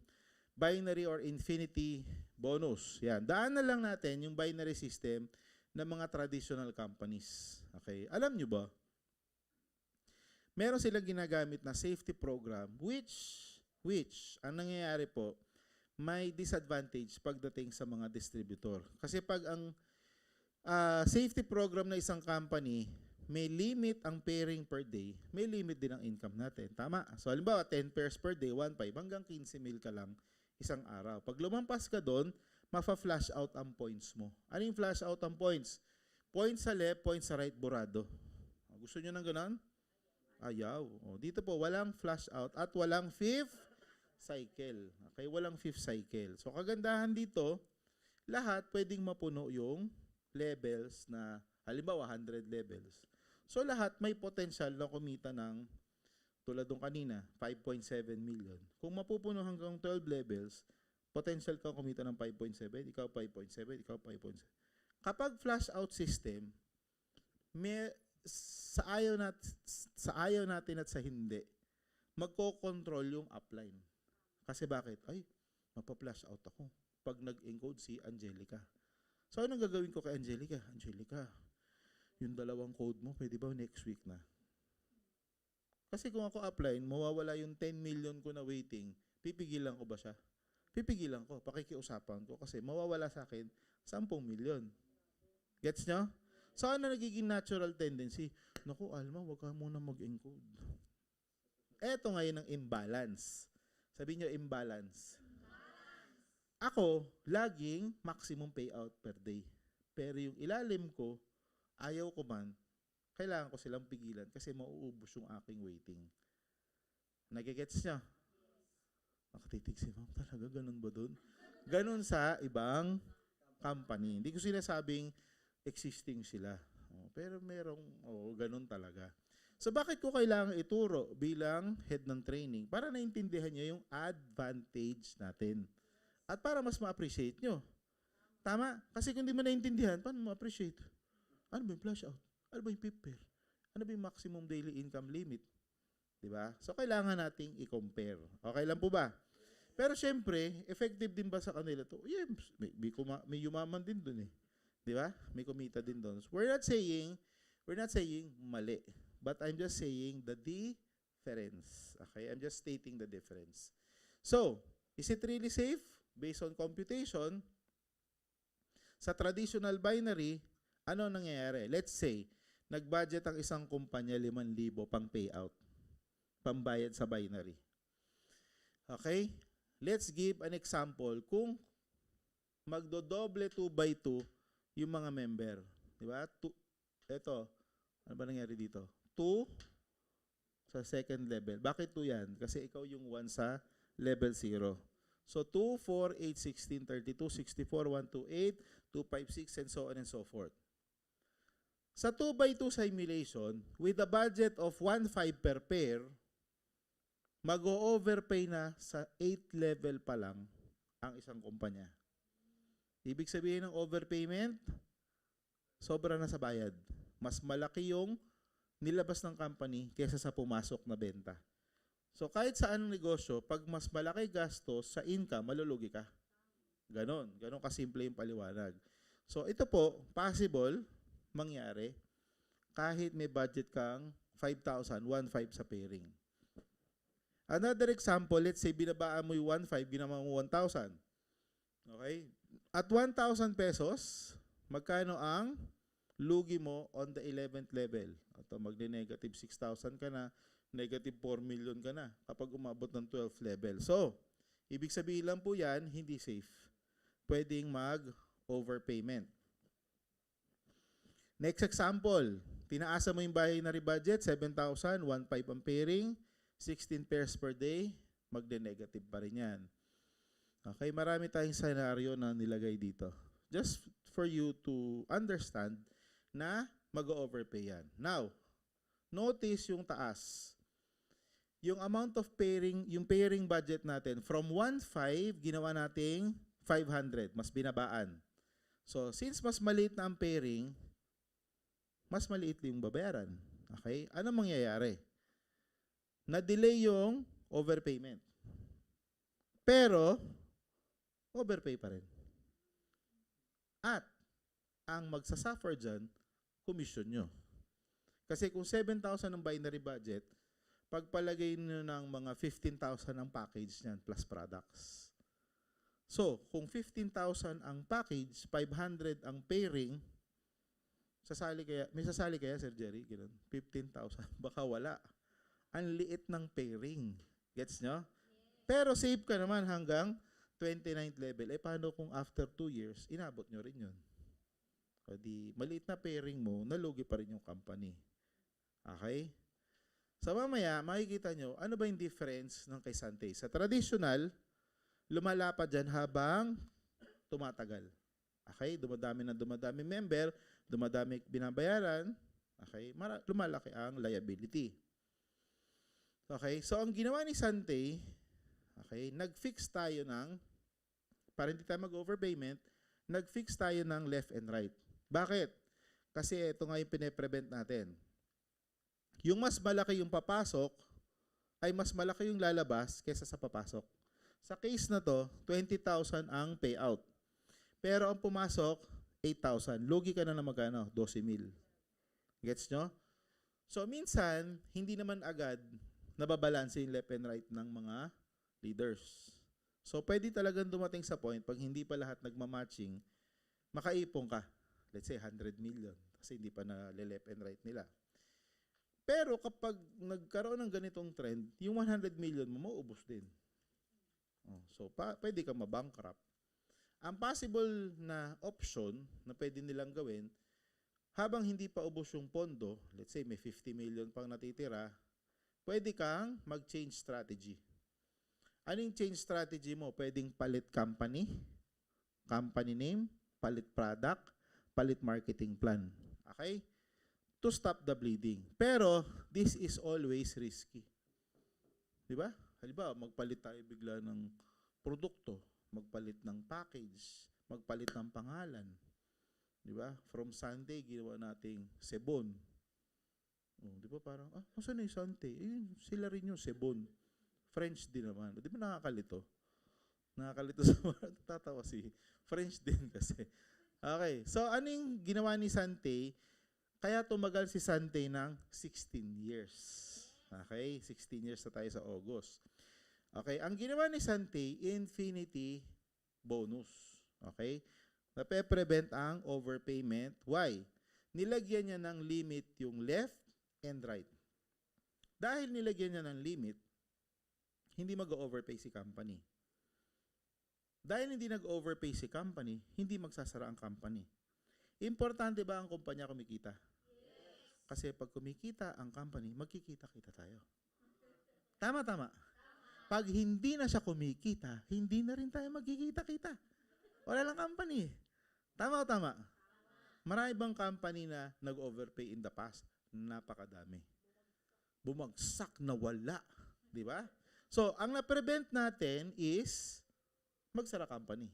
binary or infinity bonus. Yan. Daan na lang natin yung binary system ng mga traditional companies. Okay? Alam nyo ba? Meron silang ginagamit na safety program which ang nangyayari po, may disadvantage pagdating sa mga distributor. Kasi pag ang safety program na isang company, may limit ang pairing per day, may limit din ang income natin. Tama? So halimbawa, 10 pairs per day, 1.5 hanggang 15 mil ka lang isang araw. Pag lumampas ka doon, mafa-flash out ang points mo. Ano yung flash out ang points? Points sa left, points sa right, burado. Gusto nyo ng ganon? Ayaw. O, dito po, walang flash out at walang fifth cycle. Okay, walang fifth cycle. So, kagandahan dito, lahat pwedeng mapuno yung levels na, halimbawa, 100 levels. So, lahat may potential na kumita ng, tulad nung kanina, 5.7 million. Kung mapupuno hanggang 12 levels, potential kang kumita ng 5.7, ikaw 5.7, ikaw 5.7. Kapag flash out system, may sa ayaw natin at sa hindi, magko-control yung upline. Kasi bakit? Ay, mapa-flash out ako pag nag-encode si Angelica. So, anong gagawin ko kay Angelica? Angelica, yung 2 code mo, pwede ba next week na? Kasi kung ako upline, mawawala yung 10 million ko na waiting, pipigilan ko ba siya? Pipigilan ko, pakikiusapan ko kasi mawawala sa akin 10 million. Gets nyo? So, ano nagiging natural tendency? Naku, Alma, wag ka muna mag-encode. Eto ngayon ang imbalance. Sabihin nyo, imbalance. Ako, laging maximum payout per day. Pero yung ilalim ko, ayaw ko man, kailangan ko silang pigilan kasi mauubos yung aking waiting. Nagigets nyo? Nakatitig si ma'am, talaga ganun ba dun? Ganun sa ibang company. Hindi ko sinasabing existing sila. Pero merong, ganun talaga. So bakit ko kailangan ituro bilang head ng training? Para naintindihan nyo yung advantage natin. At para mas ma-appreciate nyo. Tama? Kasi kung di mo naintindihan, paano ma-appreciate? Ano ba yung flash out? Ano ba yung PIPER? Ano ba yung maximum daily income limit? Diba? So kailangan nating i-compare. Okay lang po ba? Pero syempre, effective din ba sa kanila to? Yeah, may yumaman din dun eh. Di ba? May kumita din doon. So we're not saying mali. But I'm just saying the difference. Okay? I'm just stating the difference. So, is it really safe? Based on computation, sa traditional binary, ano nangyayari? Let's say, nag-budget ang isang kumpanya 5,000 pang payout. Pambayad sa binary. Okay? Let's give an example. Kung magdodoble 2x2 yung mga member. Diba? Ito. Ano ba nangyari dito? 2 sa second level. Bakit 2 yan? Kasi ikaw yung 1 sa level 0. So 2, 4, 8, 16, 32, 64, 128, 256, and so on and so forth. Sa 2x2 simulation, with a budget of 1.5 per pair, mag-o-overpay na sa 8 level pa lang ang isang kumpanya. Ibig sabihin ng overpayment, sobra na sa bayad. mas malaki yung nilabas ng company kaysa sa pumasok na benta. So kahit saan ang negosyo, pag mas malaki gastos sa income, malulugi ka. Ganon kasimple yung paliwanag. So ito po, possible mangyari kahit may budget kang 5,000, 1,500 sa pairing. Another example, let's say binabaan mo yung 1,500, ginawa mo 1,000. Okay? At 1,000 pesos, magkano ang lugi mo on the 11th level? Ito, magne-negative 6,000 ka na, negative 4 million ka na kapag umabot ng 12th level. So, ibig sabihin lang po yan, hindi safe. Pwedeng mag-overpayment. Next example, tinaasa mo yung binary budget, 7,000, 1,500 ang pairing, 16 pairs per day, magne-negative pa rin yan. Okay, marami tayong scenario na nilagay dito. Just for you to understand na mag-overpay yan. Now, notice yung taas. Yung amount of pairing, yung pairing budget natin, from 1,500, ginawa nating 500, mas binabaan. So, since mas maliit na ang pairing, mas maliit yung babayaran. Okay? Ano mangyayari? Na-delay yung overpayment. Pero, overpay pa rin. At, ang magsasuffer dyan, commission nyo. Kasi kung 7,000 ang binary budget, pagpalagay nyo ng mga 15,000 ang package niyan plus products. So, kung 15,000 ang package, 500 ang pairing, may sasali kaya, Sir Jerry? 15,000. Baka wala. Ang liit ng pairing. Gets nyo? Pero save ka naman hanggang 29th level. Paano kung after 2 years, inabot nyo rin yun? O di, maliit na pairing mo, nalugi pa rin yung company. Okay? So mamaya, makikita nyo, ano ba yung difference ng kay Sante? Sa traditional, lumalapad dyan habang tumatagal. Okay? Dumadami member, dumadami binabayaran, okay? Lumalaki ang liability. Okay? So ang ginawa ni Sante, okay, nag-fix tayo ng, para hindi tayo mag-overpayment, nag-fix tayo ng left and right. Bakit? Kasi ito nga yung pine-prevent natin. Yung mas malaki yung papasok, ay mas malaki yung lalabas kaysa sa papasok. Sa case na to, 20,000 ang payout. Pero ang pumasok, 8,000. Lugi ka na magkano? 12,000. Gets nyo? So minsan, hindi naman agad nababalanse yung left and right ng mga leaders. So pwede talagang dumating sa point, pag hindi pa lahat nagmamatching, makaipon ka. Let's say 100 million. Kasi hindi pa na left and right nila. Pero kapag nagkaroon ng ganitong trend, yung 100 million mo, maubos din. So pwede kang mabankrupt. Ang possible na option na pwede nilang gawin, habang hindi pa ubos yung pondo, let's say may 50 million pang natitira, pwede kang mag-change strategy. Anong change strategy mo? Pwedeng palit company name, palit product, palit marketing plan. Okay? To stop the bleeding. Pero, this is always risky. Diba? Halimbawa, magpalit tayo bigla ng produkto, magpalit ng package, magpalit ng pangalan. Diba? From Sunday, ginawa nating Sebon. Di ba parang, saan yung Sante? Sila rin yung Sebon. French din naman. Di ba nakakalito? Nakakalito sa mga tatawa si French din kasi. Okay. So, ano yung ginawa ni Sante? Kaya tumagal si Sante ng 16 years. Okay? 16 years na tayo sa August. Okay? Ang ginawa ni Sante, infinity bonus. Okay? Nape-prevent ang overpayment. Why? Nilagyan niya ng limit yung left and right. Dahil nilagyan niya ng limit, hindi mag-overpay si company. Dahil hindi nag-overpay si company, hindi magsasara ang company. Importante ba ang kumpanya kumikita? Yes. Kasi pag kumikita ang company, magkikita-kita tayo. Tama. Pag hindi na siya kumikita, hindi na rin tayo magkikita-kita. Wala lang company. Tama o tama? Marami bang company na nag-overpay in the past? Napakadami. Bumagsak na wala. Di ba? So, ang na-prevent natin is magsara company.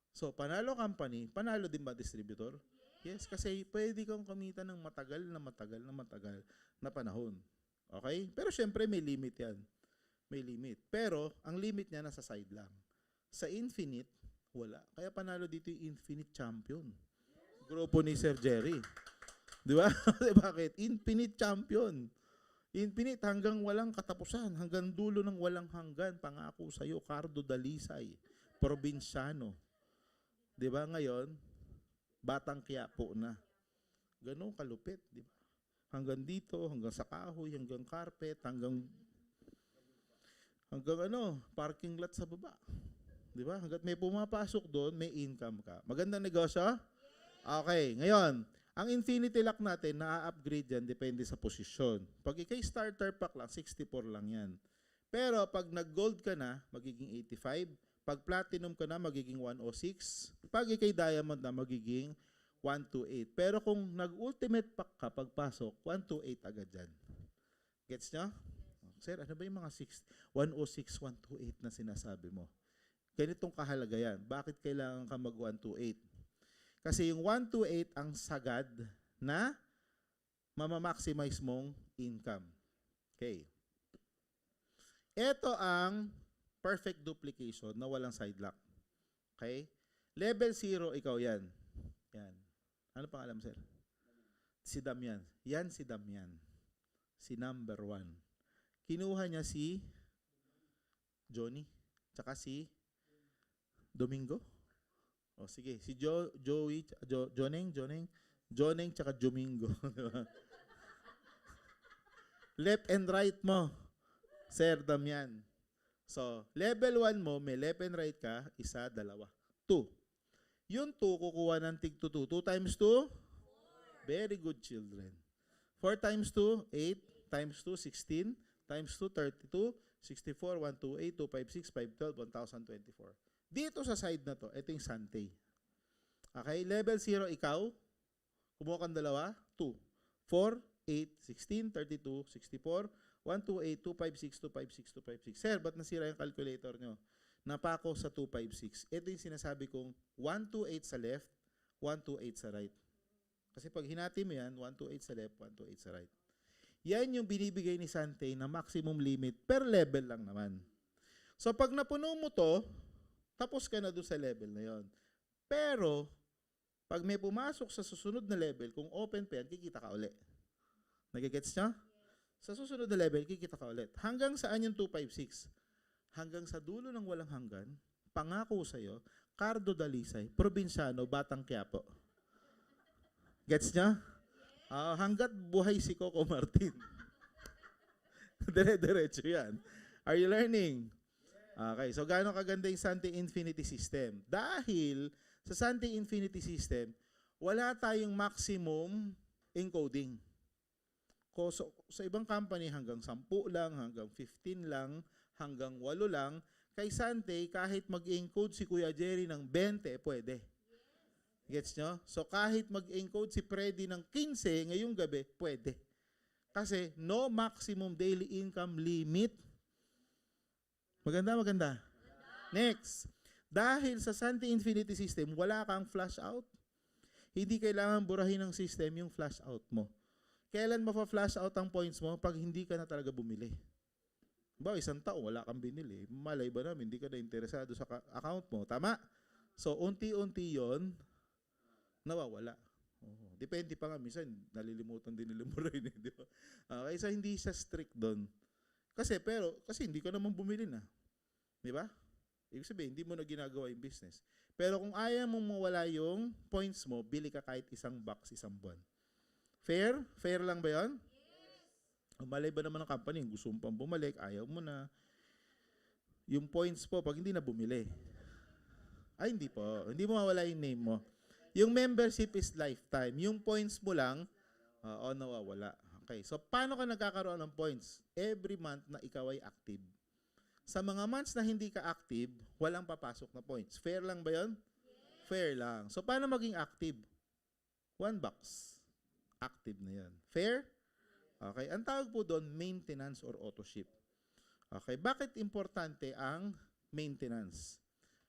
So, panalo company, panalo din ba distributor? Yes, kasi pwede kang kumita ng matagal na panahon. Okay? Pero syempre may limit yan. May limit. Pero ang limit niya nasa side lang. Sa infinite, wala. Kaya panalo dito yung infinite champion. Grupo ni Sir Jerry. Di ba? Bakit? Infinite champion. Infinite hanggang walang katapusan, hanggang dulo ng walang hanggan. Pangako sa'yo, Cardo Dalisay, probinsyano. Di ba ngayon, Batang Quiapo na. Ganun kalupit, di ba? Hanggang dito, hanggang sa kahoy, hanggang carpet, hanggang parking lot sa baba. Di ba? Hanggat may pumapasok doon, may income ka. Magandang negosyo? Okay, ngayon, ang infinity lock natin, na-upgrade yan, depende sa posisyon. Pag ikay starter pack lang, 64 lang yan. Pero pag nag-gold ka na, magiging 85. Pag platinum ka na, magiging 106. Pag ikay diamond na, magiging 128. Pero kung nag-ultimate pack ka, pagpasok, 128 agad dyan. Gets nyo? Sir, ano ba yung mga 106, 128 na sinasabi mo? Ganitong kahalaga yan. Bakit kailangan ka mag-128? Kasi yung 128 ang sagad na mamamaximize mong income. Okay. Ito ang perfect duplication na walang side lock. Okay? Level 0, ikaw yan. Yan. Ano pangalan, sir? Si Damian. Yan si Damian. Si number 1. Kinuha niya si Johnny. Tsaka si Domingo. O sige, si Joneng, tsaka Domingo. Left and right mo, Sir Damian. So, level 1 mo, may left and right ka, 1, 2. 2. Yung 2, kukuha ng tig 2. 2 times 2? 4. Very good, children. 4 times 2, 8. Times 2, 16. Times 2, 32. 64, 128, 256, 512, 1024. Dito sa side na to, ito yung Sante. Okay, level 0, ikaw. Kumuha kang 2. 2. 4, 8, 16, 32, 64, 128, 256, 256, 256. Sir, ba't nasira yung calculator nyo? Napako sa 256. Ito yung sinasabi kong 128 sa left, 128 sa right. Kasi pag hinati mo yan, 128 sa left, 128 sa right. Yan yung binibigay ni Sante na maximum limit per level lang naman. So pag napuno mo to, tapos ka na doon sa level na yon. Pero, pag may pumasok sa susunod na level, kung open pa yan, kikita ka ulit. Nagigets nyo? Sa susunod na level, kikita ka ulit. Hanggang saan yung 256? Hanggang sa dulo ng walang hanggan, pangako sa'yo, Cardo Dalisay, probinsyano, Batang Quiapo. Gets nyo? Hanggat buhay si Coco Martin. Dire-diretso yan. Are you learning? Okay, so gaano kaganda yung Sante Infinity System? Dahil sa Sante Infinity System, wala tayong maximum encoding. So, sa ibang company, hanggang 10 lang, hanggang 15 lang, hanggang 8 lang. Kay Sante, kahit mag-encode si Kuya Jerry ng 20, pwede. Gets nyo? So, kahit mag-encode si Freddy ng 15 ngayong gabi, pwede. Kasi no maximum daily income limit. Maganda. Next. Dahil sa Sante Infinity System, wala kang flash out. Hindi kailangan burahin ng system yung flash out mo. Kailan mafa-flash out ang points mo? Pag hindi ka na talaga bumili. Ba, 1 taon, wala kang binili. Malay ba namin, hindi ka na interesado sa account mo. Tama? So, unti-unti yon nawawala. Depende pa nga, minsan, nalilimutan din nila mo rin. Di ba? Okay, so hindi siya strict doon. Kasi hindi ka naman bumili na. Di ba? Ibig sabihin, hindi mo na ginagawa yung business. Pero kung ayaw mong mawala yung points mo, bili ka kahit 1 box, 1 buwan. Fair? Fair lang ba yun? Yes. Malay ba naman ng company, gusto mo pang bumalik, ayaw mo na. Yung points po, pag hindi na bumili. Ay, hindi po. Hindi mo mawala yung name mo. Yung membership is lifetime. Yung points mo lang, nawawala. Okay, so paano ka nagkakaroon ng points? Every month na ikaw ay active. Sa mga months na hindi ka active, walang papasok na points. Fair lang ba yun? Yes. Fair lang. So paano maging active? 1 box. Active na yan. Fair? Okay, ang tawag po doon, maintenance or auto-ship. Okay, bakit importante ang maintenance?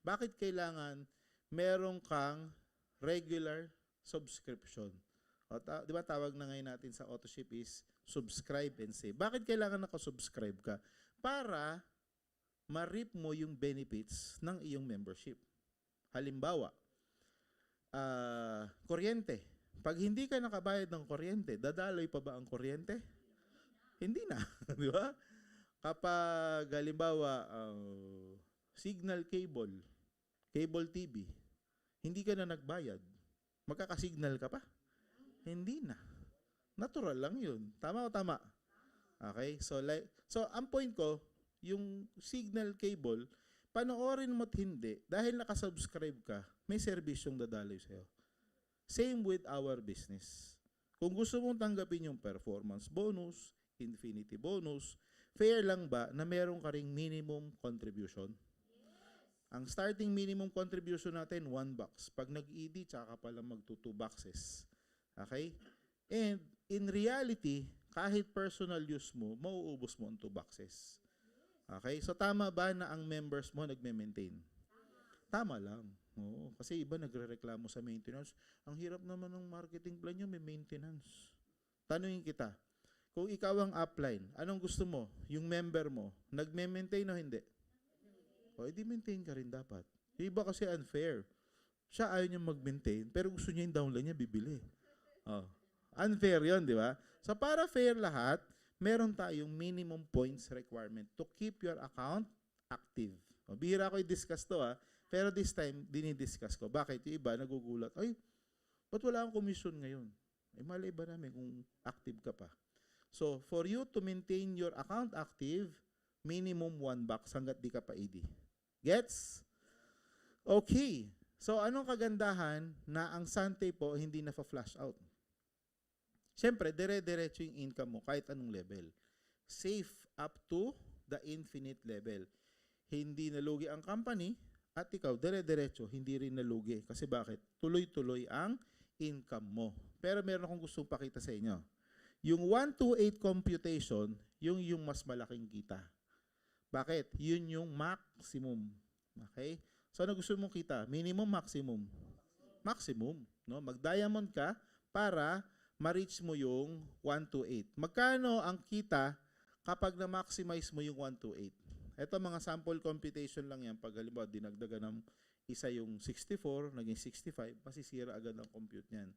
Bakit kailangan meron kang regular subscription. O, di ba tawag na ngayon natin sa AutoShip is subscribe and save. Bakit kailangan nakasubscribe ka? Para ma-reap mo yung benefits ng iyong membership. Halimbawa, kuryente. Pag hindi ka nakabayad ng kuryente, dadaloy pa ba ang kuryente? Hindi na. Di ba? Kapag, halimbawa, signal cable TV, hindi ka na nagbayad, magkakasignal ka pa? Hindi na. Natural lang yun. Tama o tama? Okay? So ang point ko, yung signal cable, panoorin mo't hindi, dahil nakasubscribe ka, may serbisyong dadaloy sa'yo. Same with our business. Kung gusto mong tanggapin yung performance bonus, infinity bonus, fair lang ba na meron ka ring minimum contribution? Ang starting minimum contribution natin, 1 box. Pag nag-ED, tsaka pa lang mag-2 boxes. Okay? And in reality, kahit personal use mo, mauubos mo ang 2 boxes. Okay? So tama ba na ang members mo nagme-maintain? Tama lang. Oo. Kasi iba nagre-reklamo sa maintenance. Ang hirap naman ng marketing plan nyo, may maintenance. Tanungin kita, kung ikaw ang upline, anong gusto mo? Yung member mo, nagme-maintain o hindi? O, edi maintain ka rin dapat. Yung iba kasi unfair. Siya ayaw niya mag-maintain, pero gusto niya yung downline niya, bibili. Oh. Unfair yon, di ba? So para fair lahat, meron tayong minimum points requirement to keep your account active. O, bihira ko i-discuss to pero this time, dinidiscuss ko. Bakit? Yung iba nagugulat, ay, ba't wala akong commission ngayon? Eh, malay ba namin kung active ka pa? So, for you to maintain your account active, minimum 1 box hanggat di ka pa ED. Gets? Okay. So, anong kagandahan na ang Sante po hindi na flash out? Siyempre, dire-diretso yung income mo kahit anong level. Safe up to the infinite level. Hindi nalugi ang company at ikaw, dire-diretso, hindi rin nalugi. Kasi bakit? Tuloy-tuloy ang income mo. Pero meron akong gustong pakita sa inyo. Yung 128 computation, yung mas malaking kita. Bakit? Yun yung maximum. Okay? So, ano gusto mong kita? Minimum, maximum? Maximum. No? Mag-diamond ka para ma-reach mo yung 128. Magkano ang kita kapag na-maximize mo yung 128? Ito mga sample computation lang yan. Pag halimbawa, dinagdagan ng isa yung 64, naging 65, masisira agad ang compute niyan.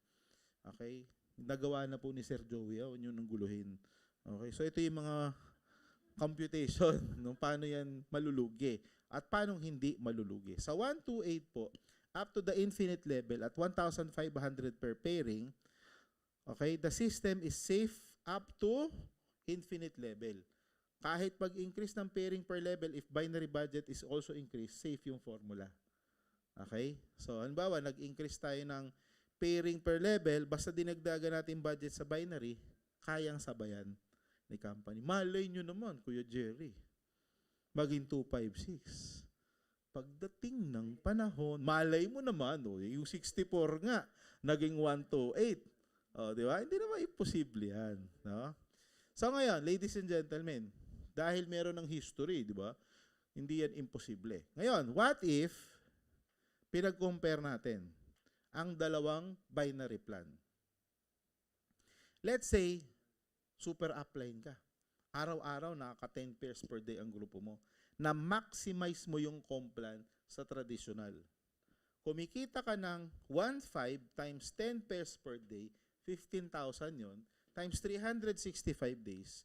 Okay? Nagawa na po ni Sir Joey, yun yung guluhin. Okay? So ito yung mga computation, no? Paano yan malulugi at paano hindi malulugi. Sa 128 po, up to the infinite level at 1,500 per pairing, okay, the system is safe up to infinite level. Kahit pag-increase ng pairing per level, if binary budget is also increased, safe yung formula. Okay? So, halimbawa, nag-increase tayo ng pairing per level, basta dinagdagan natin budget sa binary, kayang sabayan ni company. Malay nyo naman, Kuya Jerry. Maging 256. Pagdating ng panahon, malay mo naman, yung 64 nga, naging 128. Di ba? Hindi naman imposible yan. No? So ngayon, ladies and gentlemen, dahil meron ng history, di ba? Hindi yan imposible. Ngayon, what if pinag-compare natin ang dalawang binary plan? Let's say, super upline ka. Araw-araw, nakaka-10 pairs per day ang grupo mo. Na-maximize mo yung complan sa traditional. Kumikita ka ng 1.5 times 10 pairs per day, 15,000 yon times 365 days.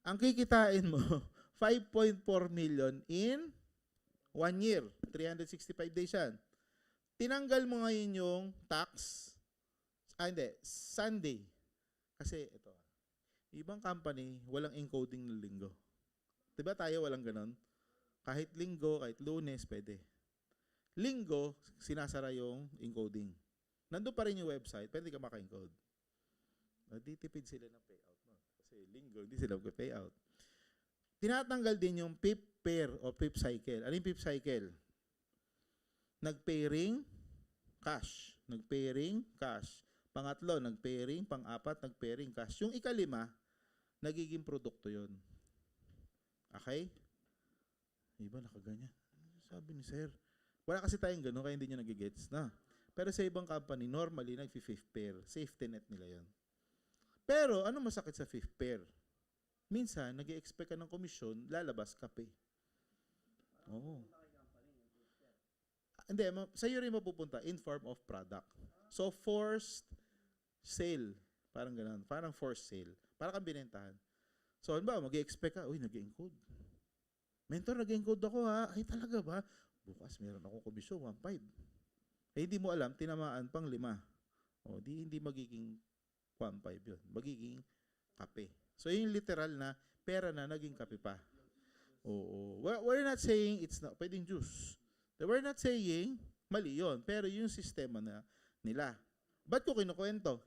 Ang kikitain mo, 5.4 million in 1 year. 365 days yan. Tinanggal mo ngayon yung tax, Sunday. Kasi ito, ibang company, walang encoding ng linggo. Diba tayo walang ganon? Kahit linggo, kahit Lunes, pwede. Linggo, sinasara yung encoding. Nandun pa rin yung website, pwede ka maka-encode. Ditipid sila ng payout mo. Kasi linggo, hindi sila mag-payout. Tinatanggal din yung PIP pair o PIP cycle. Ano yung PIP cycle? Nag-pairing, cash. Nag-pairing, cash. Pangatlo, nag-pairing. Pang-apat, nag-pairing, cash. Yung ikalima, nagiging produkto yon. Okay? Iba, nakaganyan. Sabi ni Sir. Wala kasi tayong gano'n, kaya hindi nyo nagigets na. Pero sa ibang company, normally, nag-fifth pair. Safety net nila yon. Pero, ano masakit sa fifth pair? Minsan, nag-expect ka ng komisyon, lalabas kape. Oo. Hindi, sa'yo rin mapupunta in form of product. So, forced sale. Parang ganun. Parang forced sale. Para kang binentahan. So, ano ba, mag-expect ka, uy, nag-encode. Mentor, nag-encode ako ha. Ay, talaga ba? Bukas, meron akong komisyon, 1.5. Eh, hindi mo alam, tinamaan pang 5. O, hindi magiging 1.5 yun. Magiging kape. So, yung literal na pera na naging kape pa. Oo. We're not saying it's not, pwedeng juice. We're not saying mali yun. Pero yung sistema na nila. Ba't ko kinukwento?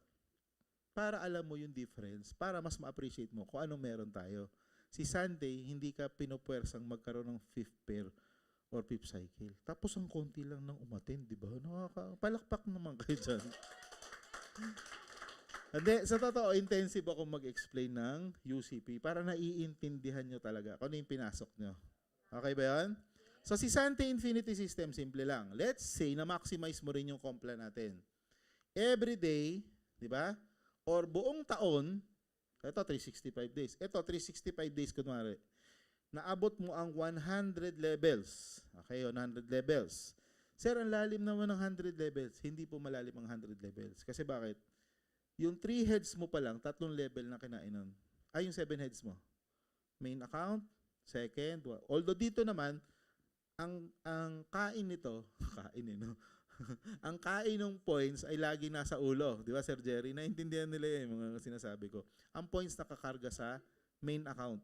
Para alam mo yung difference. Para mas ma-appreciate mo kung anong meron tayo. Si Sunday, hindi ka pinupwersang magkaroon ng fifth pair or fifth cycle. Tapos ang konti lang ng umatin, di ba? Palakpak naman kayo dyan. Hindi, sa totoo, intensive ako mag-explain ng UCP para naiintindihan nyo talaga kung ano yung pinasok nyo. Okay ba yan? So, si Sante Infinity System, simple lang. Let's say na maximize mo rin yung compla natin. Every day, di ba? Or buong taon, ito 365 days. Ito 365 days, kunwari. Naabot mo ang 100 levels. Okay, 100 levels. Sir, ang lalim naman ng 100 levels. Hindi po malalim ang 100 levels. Kasi bakit? Yung 3 heads mo pa lang, 3 level na kinainan. Ay, yung 7 heads mo. Main account, second. Although dito naman, ang kain nito, ang kain ng points ay lagi nasa ulo. Di ba, Sir Jerry? Naintindihan nila yung mga sinasabi ko. Ang points nakakarga sa main account.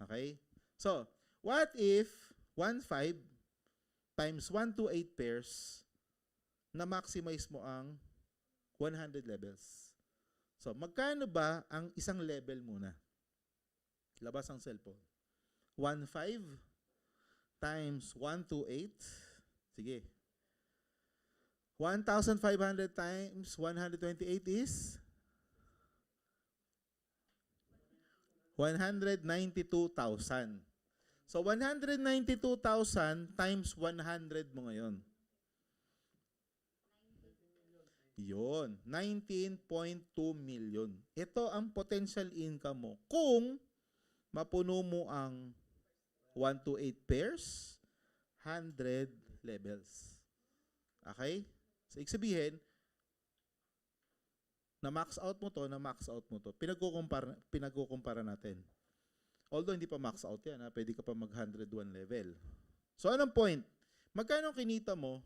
Okay? So, what if 1.5 times 1 to 8 pairs na maximize mo ang 100 levels? So, magkano ba ang isang level muna? Labas ang cellphone. 1.5 times 1 to 8. Sige. 1,500 times 128 is 192,000. So, 192,000 times 100 mo ngayon. Yun, 19.2 million. Ito ang potential income mo kung mapuno mo ang 1 to 8 pairs, 100 levels. Okay? So, ibig sabihin, na-max out mo to, na-max out mo to. Pinagkukumpara natin. Although hindi pa max out yan, ha? Pwede ka pa mag-101 level. So, anong point? Magkano kinita mo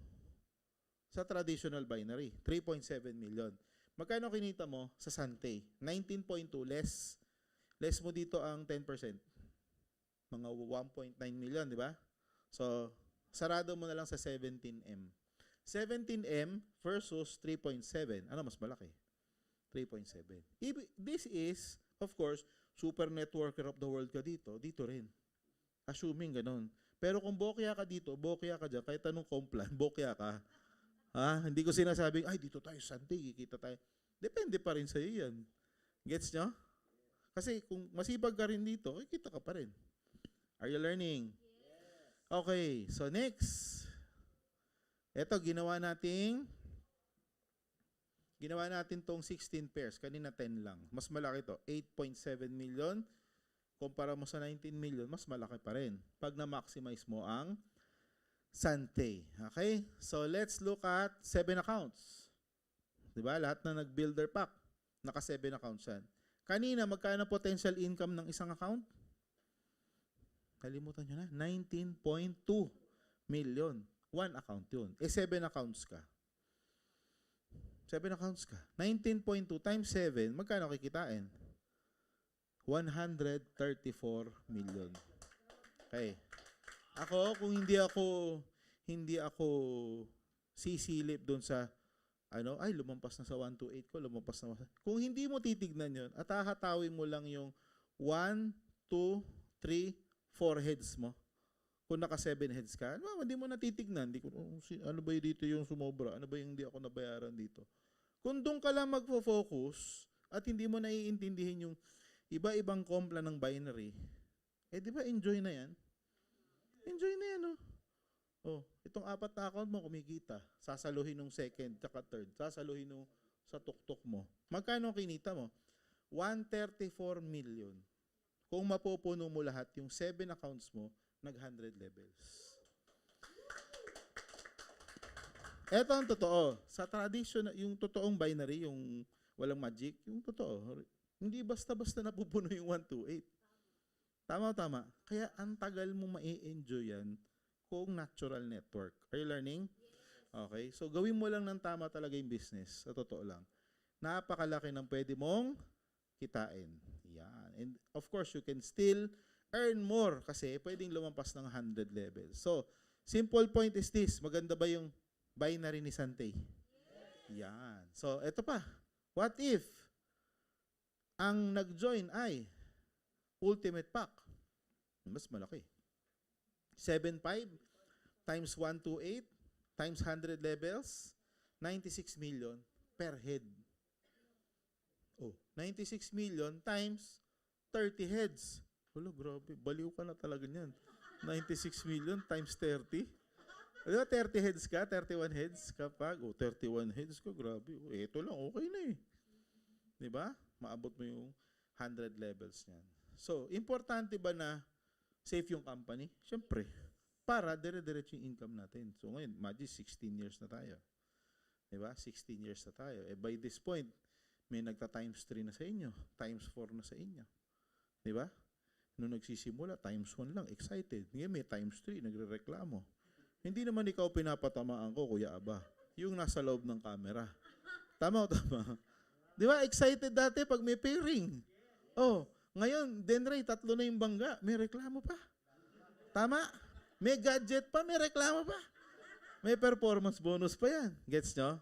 sa traditional binary? 3.7 million. Magkano kinita mo sa Sante? 19.2 less. Less mo dito ang 10%. Mga 1.9 million, di ba? So, sarado mo na lang sa 17M. 17M versus 3.7. Ano mas malaki? 3.7. This is, of course, super networker of the world ka dito. Dito rin. Assuming ganun. Pero kung bokya ka dito, bokya ka dyan, kahit anong complan, bokya ka. Ha? Hindi ko sinasabing, ay, dito tayo, Sante, kikita tayo. Depende pa rin sa'yo yan. Gets nyo? Kasi kung masipag ka rin dito, kikita ka pa rin. Are you learning? Okay, so next. Ito, ginawa natin tong 16 pairs. Kanina 10 lang. Mas malaki to. 8.7 million. Kumpara mo sa 19 million, mas malaki pa rin. Pag na-maximize mo ang Sante. Okay? So, let's look at 7 accounts. Diba? Lahat na nag-builder pack. Naka 7 accounts yan. Kanina, magkano potential income ng isang account? Kalimutan nyo na. 19.2 million. 1 account yun. 7 accounts ka. 7 accounts ka. 19.2 times 7, magkano kikitain? 134 million. Okay. Ako, kung hindi ako sisilip doon sa ay, lumampas na sa 1 to 8 ko, lumampas na. Kung hindi mo titignan yon at hahatawin mo lang yung 1, 2, 3, 4 heads mo. Kung naka 7 heads ka, hindi mo natitignan. Ano ba yung dito yung sumobra? Ano ba yung hindi ako nabayaran dito? Kung doon ka lang magfo-focus at hindi mo naiintindihin yung iba-ibang compla ng binary, di ba enjoy na yan? Enjoy na yan, no? Oh, itong 4 na account mo kumikita. Sasaluhin nung second, tsaka third. Sasaluhin nung sa tuktok mo. Magkano ang kinita mo? 134 million. Kung mapupuno mo lahat, yung 7 accounts mo, nag-100 levels. Ito ang totoo. Sa tradition, yung totoong binary, yung walang magic, yung totoo. Hindi basta-basta napupuno yung 128. Tama. Kaya ang tagal mo ma-enjoy yan kung natural network. Are you learning? Okay. So, gawin mo lang ng tama talaga yung business. Sa totoo lang. Napakalaki ng pwede mong kitain. Yan. And of course, you can still earn more kasi pwedeng lumampas ng 100 levels. So, simple point is this. Maganda ba yung binary ni Sante? Yan. So, eto pa. What if ang nag-join ay Ultimate Pack? Mas malaki. 7.5 times 128 times 100 levels, 96 million per head. Oh, 96 million times 30 heads. Wala, grabe. Baliw ka na talaga niyan. 96 million times 30. Ano, 30 heads ka? 31 heads kapag? Oh, 31 heads ka. Grabe. Oh, ito lang, okay na eh. Diba? Maabot mo yung 100 levels niyan. So, importante ba na safe yung company? Siyempre. Para dire-diretso yung income natin. So, ngayon, imagine 16 years na tayo. Diba? 16 years na tayo. Eh, by this point, may nagta-times 3 na sa inyo. Times 4 na sa inyo. Diba? Nung nagsisimula, times 1 lang. Excited. Ngayon, may times 3. Nagre-reklamo. Hindi naman ikaw pinapatamaan ko, Kuya Aba. Yung nasa loob ng camera. Tama o tama? Di ba? Excited dati pag may pairing. Oh, ngayon, Denray, 3 na yung bangga. May reklamo pa. Tama? May gadget pa, may reklamo pa. May performance bonus pa yan. Gets nyo?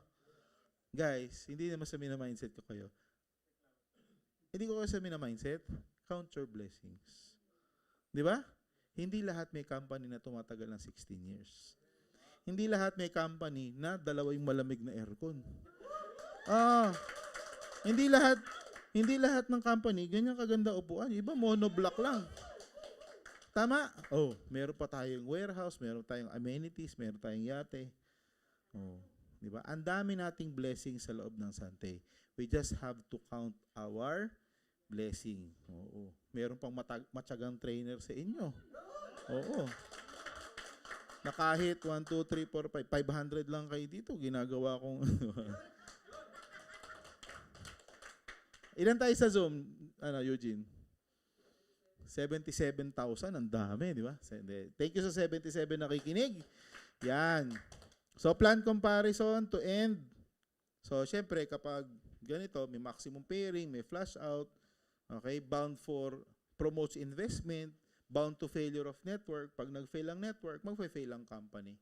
Guys, hindi naman sa mina-mindset ko kayo. Hindi ko kayo sa mina-mindset. Count your blessings. Di ba? Hindi lahat may company na tumatagal ng 16 years. Hindi lahat may company na 2 malamig na aircon. Hindi lahat ng company ganyan kaganda upuan. Iba monoblock lang. Tama? Oh, meron pa tayong warehouse, meron tayong amenities, meron tayong yate. Oh, di ba? Ang dami nating blessings sa loob ng Sante. We just have to count our blessing. Oo. Meron pang matyagang trainer sa inyo. Oo. Na kahit 1, 2, 3, 4, 500 lang kayo dito, ginagawa kong Ilan tayo sa Zoom, Eugene? 77,000, ang dami, di ba? Thank you sa 77 nakikinig. Yan. So, plan comparison to end. So, syempre, kapag ganito, may maximum pairing, may flash out, okay, bound for promotes investment, bound to failure of network. Pag nag-fail ang network, mag-fail ang company.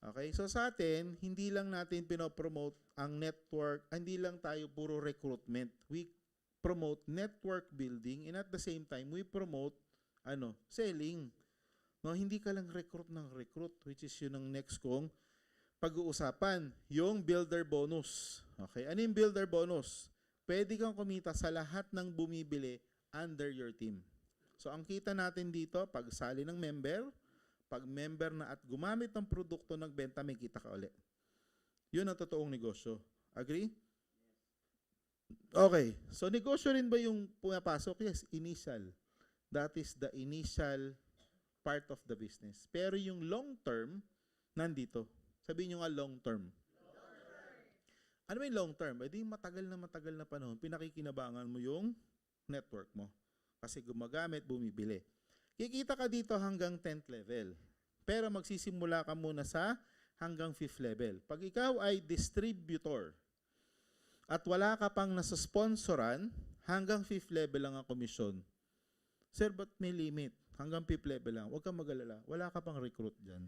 Okay? So sa atin, hindi lang natin pinopromote ang network, hindi lang tayo puro recruitment. We promote network building and at the same time, we promote selling. No, hindi ka lang recruit ng recruit, which is yun ang next kong pag-uusapan, yung builder bonus. Okay? Ano yung builder bonus? Pwede kang kumita sa lahat ng bumibili under your team. So, ang kita natin dito, pag sali ng member, pag member na at gumamit ng produkto nagbenta, may kita ka ulit. Yun ang totoong negosyo. Agree? Okay. So, negosyo rin ba yung pumapasok? Yes, initial. That is the initial part of the business. Pero yung long term, nandito. Sabihin nyo nga long term. Ano ba yung long term? Eh di matagal na panahon, pinakikinabangan mo yung network mo. Kasi gumagamit, bumibili. Kikita ka dito hanggang 10th level. Pero magsisimula ka muna sa hanggang 5th level. Pag ikaw ay distributor at wala ka pang nasa-sponsoran, hanggang 5th level lang ang komisyon. Sir, ba't may limit? Hanggang 5th level lang. Huwag kang mag-alala. Wala ka pang recruit dyan.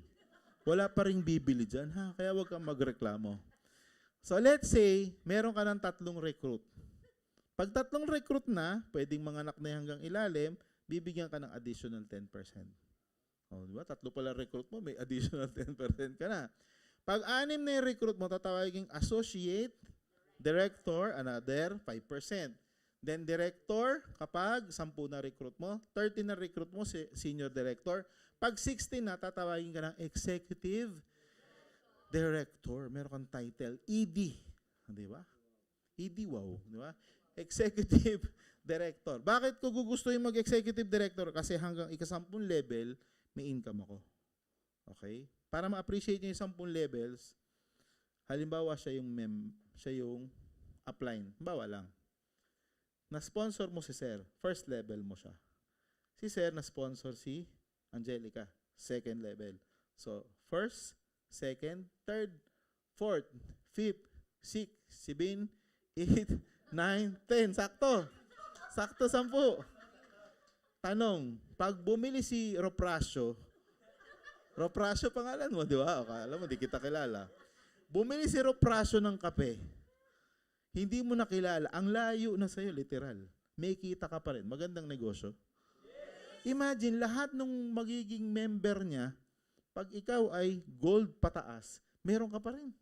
Wala pa ring bibili dyan, ha? Kaya huwag kang magreklamo. So let's say, meron ka ng 3 recruit. Pag 3 recruit na, pwedeng manganak na hanggang ilalim, bibigyan ka ng additional 10%. O, di ba? 3 pala recruit mo, may additional 10% ka na. Pag 6 na yung recruit mo, tatawagin associate, director, another 5%. Then director, kapag 10 na recruit mo, 30 na recruit mo, senior director. Pag 16 na, tatawagin ka ng executive director. Meron kang title, ED. Di ba? ED, wow. Di ba? Executive director. Bakit ko gugustuhin mag-executive director? Kasi hanggang ika-10 level, may income ako. Okay? Para ma-appreciate niyo yung 10 levels, halimbawa siya yung upline. Bawa lang. Na-sponsor mo si Sir, first level mo siya. Si Sir na-sponsor si Angelica, second level. So, first, second, third, fourth, fifth, sixth, 7, 8, 9, 10. Sakto. Sakto 10. Tanong, pag bumili si Roprasio pangalan mo, di ba? Akala mo, di kita kilala. Bumili si Roprasio ng kape. Hindi mo nakilala. Ang layo na sa'yo, literal. May kita ka pa rin. Magandang negosyo. Imagine, lahat ng magiging member niya, pag ikaw ay gold pataas, meron ka pa rin.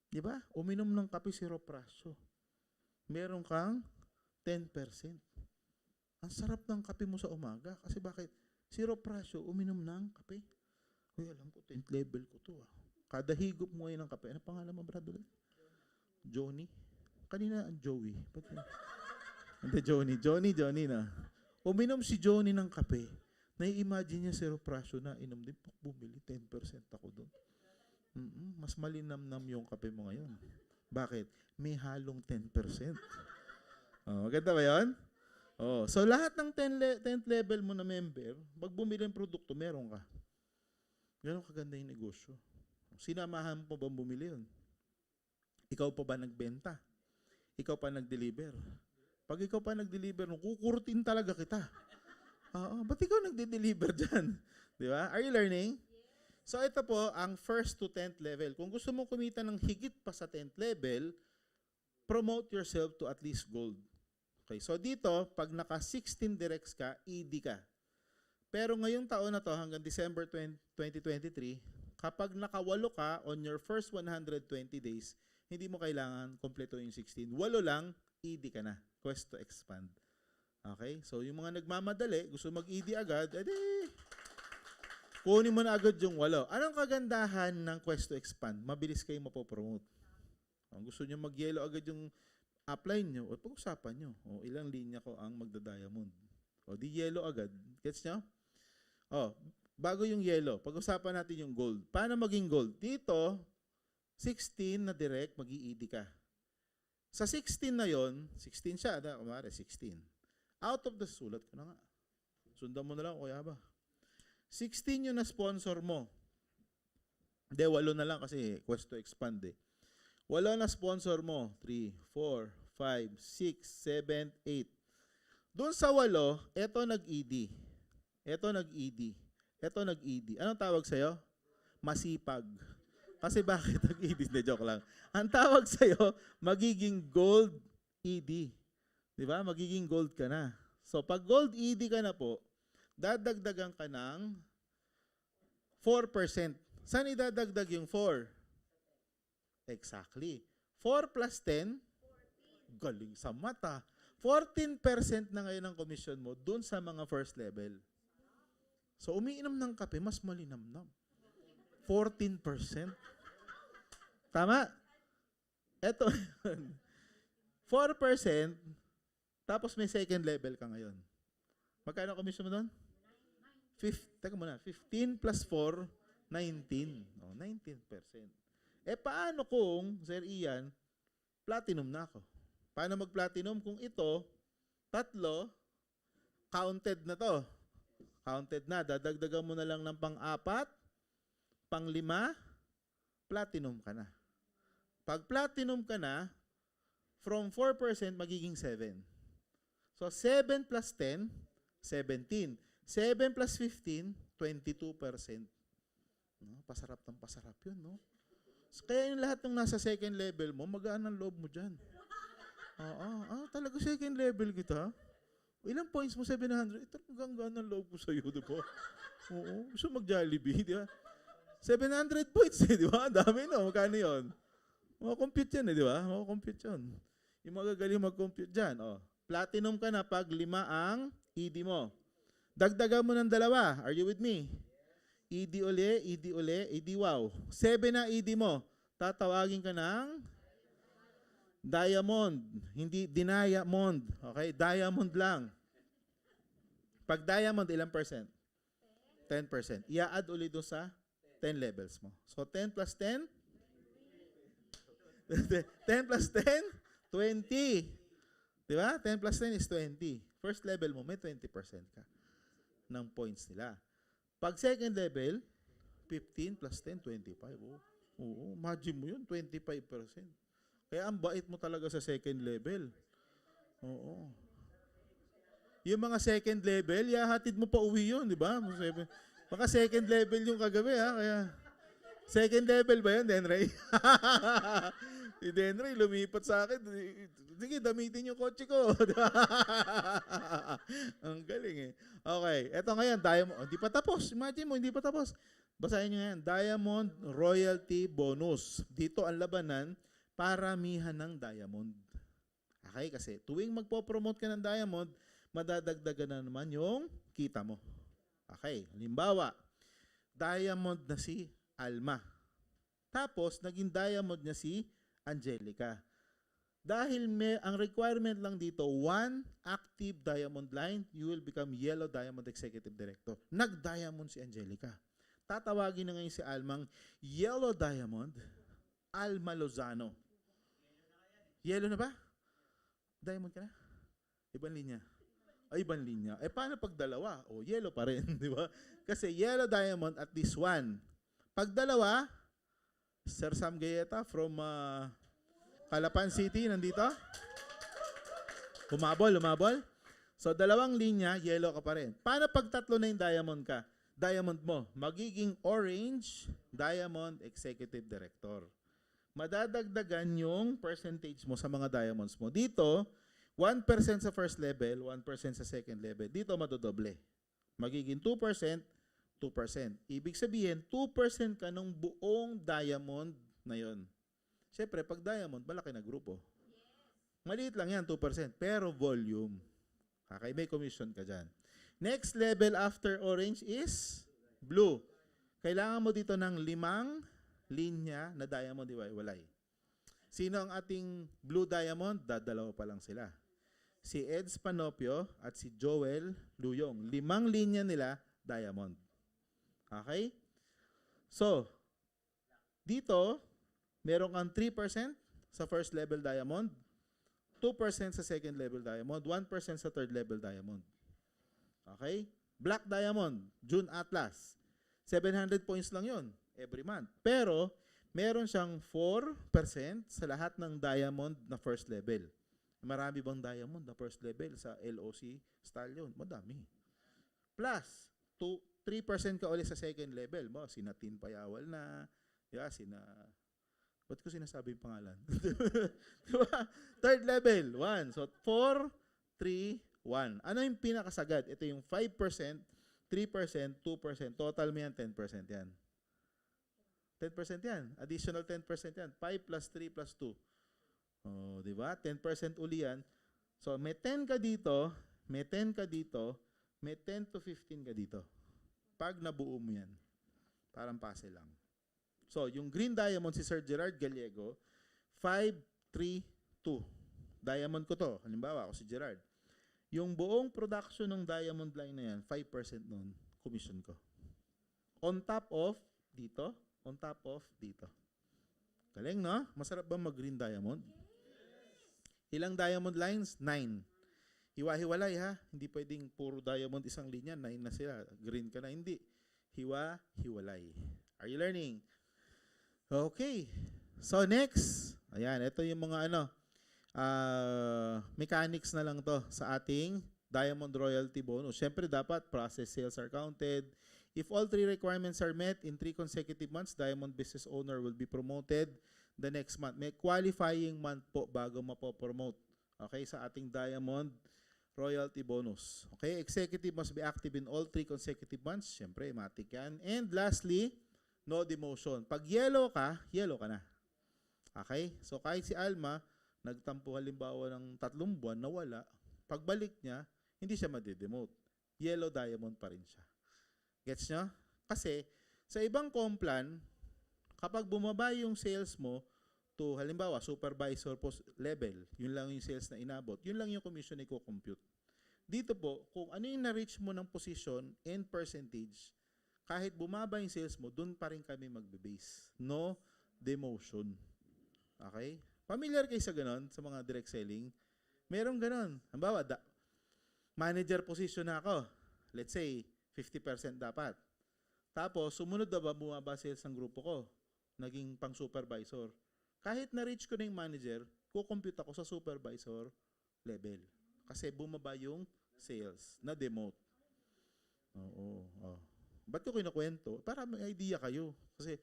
Di ba? Uminom ng kape si Roprasio. Meron kang 10%. Ang sarap ng kape mo sa umaga. Kasi bakit? Si Roprasio uminom ng kape. Uy, alam ko, 10th level ko to. Kada higop mo ngayon ng kape. Ano pangalan mo, brad? Johnny? Kanina ang Joey. Hindi, Johnny na. Uminom si Johnny ng kape. Nai-imagine niya si Roprasio na inom din. Bumili, 10% ako doon. Mas malinamnam yung kape mo ngayon. Bakit? May halong 10%. Maganda ba yun? So lahat ng 10th level mo na member, pag bumili ng produkto, meron ka. Ganon kaganda yung negosyo. Sinamahan mo pa ba bumili yun? Ikaw pa ba nagbenta? Ikaw pa nag-deliver? Pag ikaw pa nag-deliver, kukurtin talaga kita. Ba't ikaw nagde-deliver dyan? Di ba? Are you learning? So ito po, ang first to 10th level. Kung gusto mo kumita ng higit pa sa 10th level, promote yourself to at least gold. Okay, so dito, pag naka 16 directs ka, ED ka. Pero ngayong taon na to, hanggang December 2023, kapag naka 8 ka on your first 120 days, hindi mo kailangan kompleto yung 16. 8 lang, ED ka na. Quest to expand. Okay? So, yung mga nagmamadali, gusto mag-ED agad, edi, kunin mo na agad yung 8. Anong kagandahan ng Quest to expand? Mabilis kayo mapopromote. Kung gusto nyo mag-yellow agad yung upline nyo, o pag-usapan nyo, o ilang linya ko ang magda-diamond. O di yellow agad. Gets nyo? Bago yung yellow, pag-usapan natin yung gold. Paano maging gold? Dito, 16 na direct, mag-i-ED ka. Sa 16 na yon, 16 siya, kumari 16. Out of the sulat ko na nga. Sundan mo na lang, kuya ba? 16 yung na-sponsor mo. Hindi, 8 na lang kasi quest to expand eh. 8 na sponsor mo. 3, 4, 5, 6, 7, 8. Doon sa 8, eto nag-ED. Eto nag-ED. Eto nag-ED. Anong tawag sa'yo? Masipag. Kasi bakit nag-ED? Hindi, joke lang. Ang tawag sa'yo, magiging gold ED. Di ba? Magiging gold ka na. So, pag gold ED ka na po, dadagdagan ka ng 4%. Saan idadagdag yung 4? Exactly. 4 plus 10, galing sa mata. 14% na ngayon ang commission mo dun sa mga first level. So, umiinom ng kape, mas malinamnam. 14%. Tama? Eto, 4%, tapos may second level ka ngayon. Magkano commission mo doon? 15 plus 4, 19. 19%. Paano kung, Sir Ian, platinum na ako? Paano mag-platinum kung ito, 3, counted na to? Counted na. Dadagdagan mo na lang ng pang-4, pang-5, platinum ka na. Pag platinum ka na, from 4% magiging 7. So, 7 plus 10, 17. 7 plus 15, 22%. No? Pasarap ng pasarap yun, no? So, kaya yung lahat ng nasa second level mo, magaan ang loob mo dyan. Talaga second level kita? Ilang points mo? 700? Ito hanggang ang loob ko sa'yo, di ba? Oo. Gusto mag-Jollibee, di ba? 700 points, di ba? Dami, no? Magkano yun? Makakompute yan, di ba? Makakompute yun. Yung magagaling mag-compute dyan. Oh. Platinum ka na pag 5 ang ED mo. Dagdagan mo ng 2. Are you with me? ED uli, ED uli, ED wow. 7 na ED mo. Tatawagin ka ng diamond. Hindi dinayamond. Okay? Diamond lang. Pag diamond, ilang percent? 10%. I-add ulit doon sa 10 levels mo. So, 10 plus 10? 10 plus 10? 20. Di ba? 10 plus 10 is 20. First level mo, may 20% ka ng points nila. Pag second level, 15 plus 10, 25. Oo, imagine mo yun, 25%. Kaya ang bait mo talaga sa second level. Oo. Yung mga second level, hatid mo pa uwi yun, di ba? Baka second level yung kagabi, ha? Kaya, second level ba yun, Denray? Si Denray, lumipat sa akin. Sige, damitin yung kotse ko. Ang galing eh. Okay, eto ngayon, Diamond. Hindi pa tapos. Imagine mo, hindi pa tapos. Basahin nyo yan. Diamond Royalty Bonus. Dito ang labanan, paramihan ng diamond. Okay, kasi tuwing magpo-promote ka ng diamond, madadagdagan na naman yung kita mo. Okay, halimbawa, diamond na si Alma. Tapos, naging diamond niya si Angelica. Dahil ang requirement lang dito, 1 active diamond line, you will become Yellow Diamond Executive Director. Nag-diamond si Angelica. Tatawagin na ngayon si Almang Yellow Diamond, Alma Lozano. Yellow na ba? Diamond ka na? Ibang linya. Ay, ibang linya. Eh, paano pag dalawa? O, yellow pa rin, di ba? Kasi yellow diamond at least 1. Pag dalawa, Sir Sam Gayeta from Calapan City, nandito. Lumabol. So, 2 linya, yellow ka pa rin. Paano pag 3 na yung diamond mo? Magiging orange, diamond executive director. Madadagdagan yung percentage mo sa mga diamonds mo. Dito, 1% sa first level, 1% sa second level. Dito, madodoble. Magiging 2%, 2%. Ibig sabihin, 2% ka ng buong diamond na yon. Siyempre, pag diamond, malaki na grupo. Maliit lang yan, 2%. Pero volume. Okay, may commission ka dyan. Next level after orange is blue. Kailangan mo dito ng 5 linya na diamond iwalay. Sino ang ating blue diamond? Dadalawa pa lang sila. Si Eds Panopio at si Joel Luyong. 5 linya nila, diamond. Okay? So, dito, meron kang 3% sa first level diamond, 2% sa second level diamond, 1% sa third level diamond. Okay? Black diamond, June Atlas. 700 points lang yon every month. Pero, meron siyang 4% sa lahat ng diamond na first level. Marami bang diamond na first level sa LOC Stallion? Madami. Plus, 3% ka ulit sa second level. Sina Tin Payawal na, ba't ko sinasabi yung pangalan? Diba? Third level, 1. So, 4, 3, 1. Ano yung pinakasagad? Ito yung 5%, 3%, 2%. Total mo yan, 10% yan. 10% yan. Additional 10% yan. 5 plus 3 plus 2. Oh, di ba? 10% uli yan. So, may 10 ka dito, may 10 ka dito, may 10 to 15 ka dito. Pag nabuo mo yan, parang puzzle lang. So, yung green diamond si Sir Gerard Gallego, 5, 3, 2. Diamond ko to. Halimbawa, ako si Gerard. Yung buong production ng diamond line na yan, 5% nun, commission ko. On top of dito, on top of dito. Galing, no? Masarap ba mag-green diamond? Ilang diamond lines? 9. Hiwa-hiwalay, ha? Hindi pwedeng puro diamond isang linya, 9 na sila. Green ka na. Hindi. Hiwa-hiwalay. Are you learning? Okay. So, next. Ayan, ito yung mga mechanics na lang to sa ating Diamond Royalty Bonus. Siyempre, dapat process sales are counted. If all 3 requirements are met in 3 consecutive months, Diamond Business Owner will be promoted the next month. May qualifying month po bago mapopromote. Okay, sa ating Diamond Royalty Bonus. Okay, executive must be active in all 3 consecutive months. Siyempre, matik yan. And lastly, no demotion. Pag yellow ka na. Okay? So, kahit si Alma, nagtampo halimbawa ng 3 buwan, nawala, pagbalik niya, hindi siya madidemote. Yellow diamond pa rin siya. Gets nyo? Kasi, sa ibang complan, kapag bumaba yung sales mo to, halimbawa, supervisor post level, yun lang yung sales na inabot, yun lang yung commission na i-compute. Dito po, kung ano yung na-reach mo ng position and percentage, kahit bumaba yung sales mo, dun pa rin kami magbe-base. No demotion. Okay? Familiar kayo sa ganon, sa mga direct selling? Merong ganon. Halimbawa, manager position na ako. Let's say, 50% dapat. Tapos, sumunod na ba bumaba sales ng grupo ko? Naging pang supervisor. Kahit na-reach ko na yung manager, kukompute ako sa supervisor level. Kasi bumaba yung sales, na-demote. Oo. Ba't ko kinukwento? Para may idea kayo. Kasi,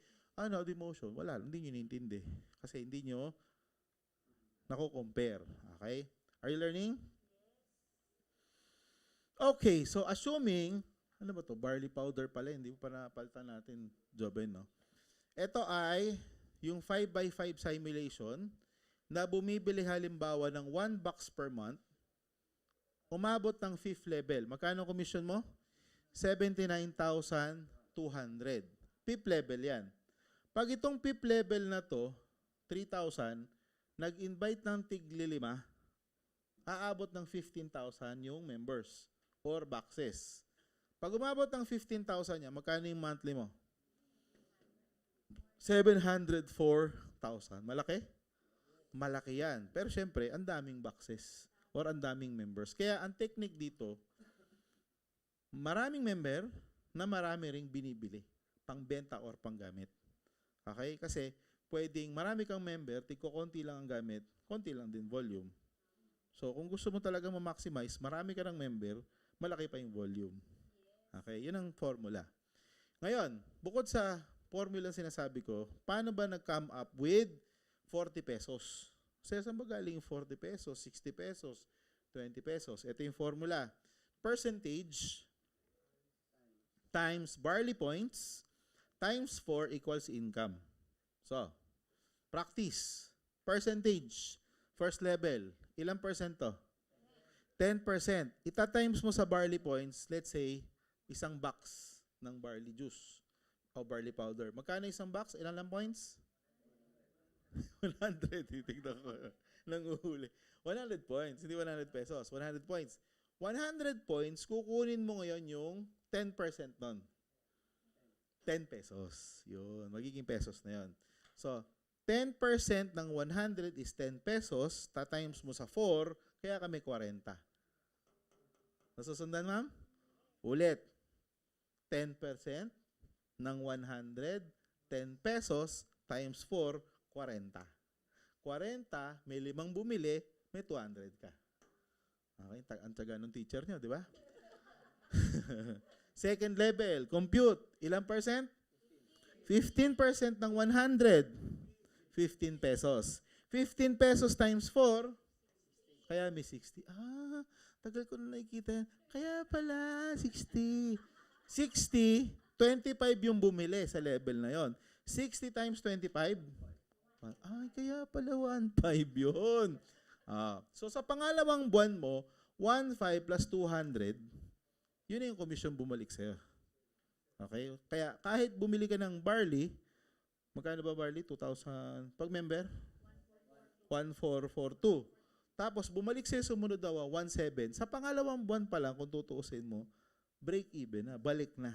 demotion, wala, hindi nyo nintindi. Kasi hindi nyo nako-compare. Okay? Are you learning? Okay, so assuming, ano ba to? Barley powder pala, hindi pa napalitan natin, Joben, no? Ito ay yung 5x5 simulation na bumibili halimbawa ng 1 box per month, umabot ng 5th level. Magkano commission mo? 79,200. 5th level yan. Pag itong 5th level na to, 3,000, nag-invite ng tigli 5, aabot ng 15,000 yung members or boxes. Pag umabot ng 15,000 niya, magkano yung monthly mo? 704,000. Malaki? Malaki yan. Pero syempre, ang daming boxes or ang daming members. Kaya ang technique dito, maraming member na marami ring binibili. Pangbenta or panggamit. Okay? Kasi pwedeng marami kang member, konti lang ang gamit, konti lang din volume. So, kung gusto mo talaga ma-maximize, marami ka ng member, malaki pa yung volume. Okay? Yun ang formula. Ngayon, bukod sa formula sinasabi ko, paano ba nag-come up with 40 pesos? Saan ba galing 40 pesos, 60 pesos, 20 pesos? Ito yung formula. Percentage times barley points times 4 equals income. So, practice. Percentage. First level. Ilang percent to? 10%. Ita-times mo sa barley points, let's say, isang box ng barley juice o barley powder. Magkano isang box? Ilan lang points? 100. Titignan ko. Nanguhuli. 100 points. Hindi 100 pesos. 100 points. 100 points, kukunin mo ngayon yung 10% nun. 10 pesos. Yun. Magiging pesos na yun. So, 10% ng 100 is 10 pesos. Ta-times mo sa 4, kaya kami 40. Nasusundan, ma'am? Ulit. 10% ng 100, 10 pesos times 4, 40. 40, may 5 bumili, may 200 ka. Okay, ang taga ng teacher nyo, di ba? Second level, compute. Ilang percent? 15% ng 100. 15 pesos. 15 pesos times 4, kaya may 60. Tagal ko na nakikita. Kaya pala, 60. 60, 25 yung bumili sa level na yon. 60 times 25, kaya pala 1.5 yun. So sa pangalawang buwan mo, 1.5 plus 200, yun yung commission bumalik sa'yo. Okay? Kaya kahit bumili ka ng barley, magkano ba barley? 2,000. Pag member? 1,442. Tapos bumalik sa'yo sumunod daw 1.7. Sa pangalawang buwan pa lang, kung tutuusin mo, break even na, balik na.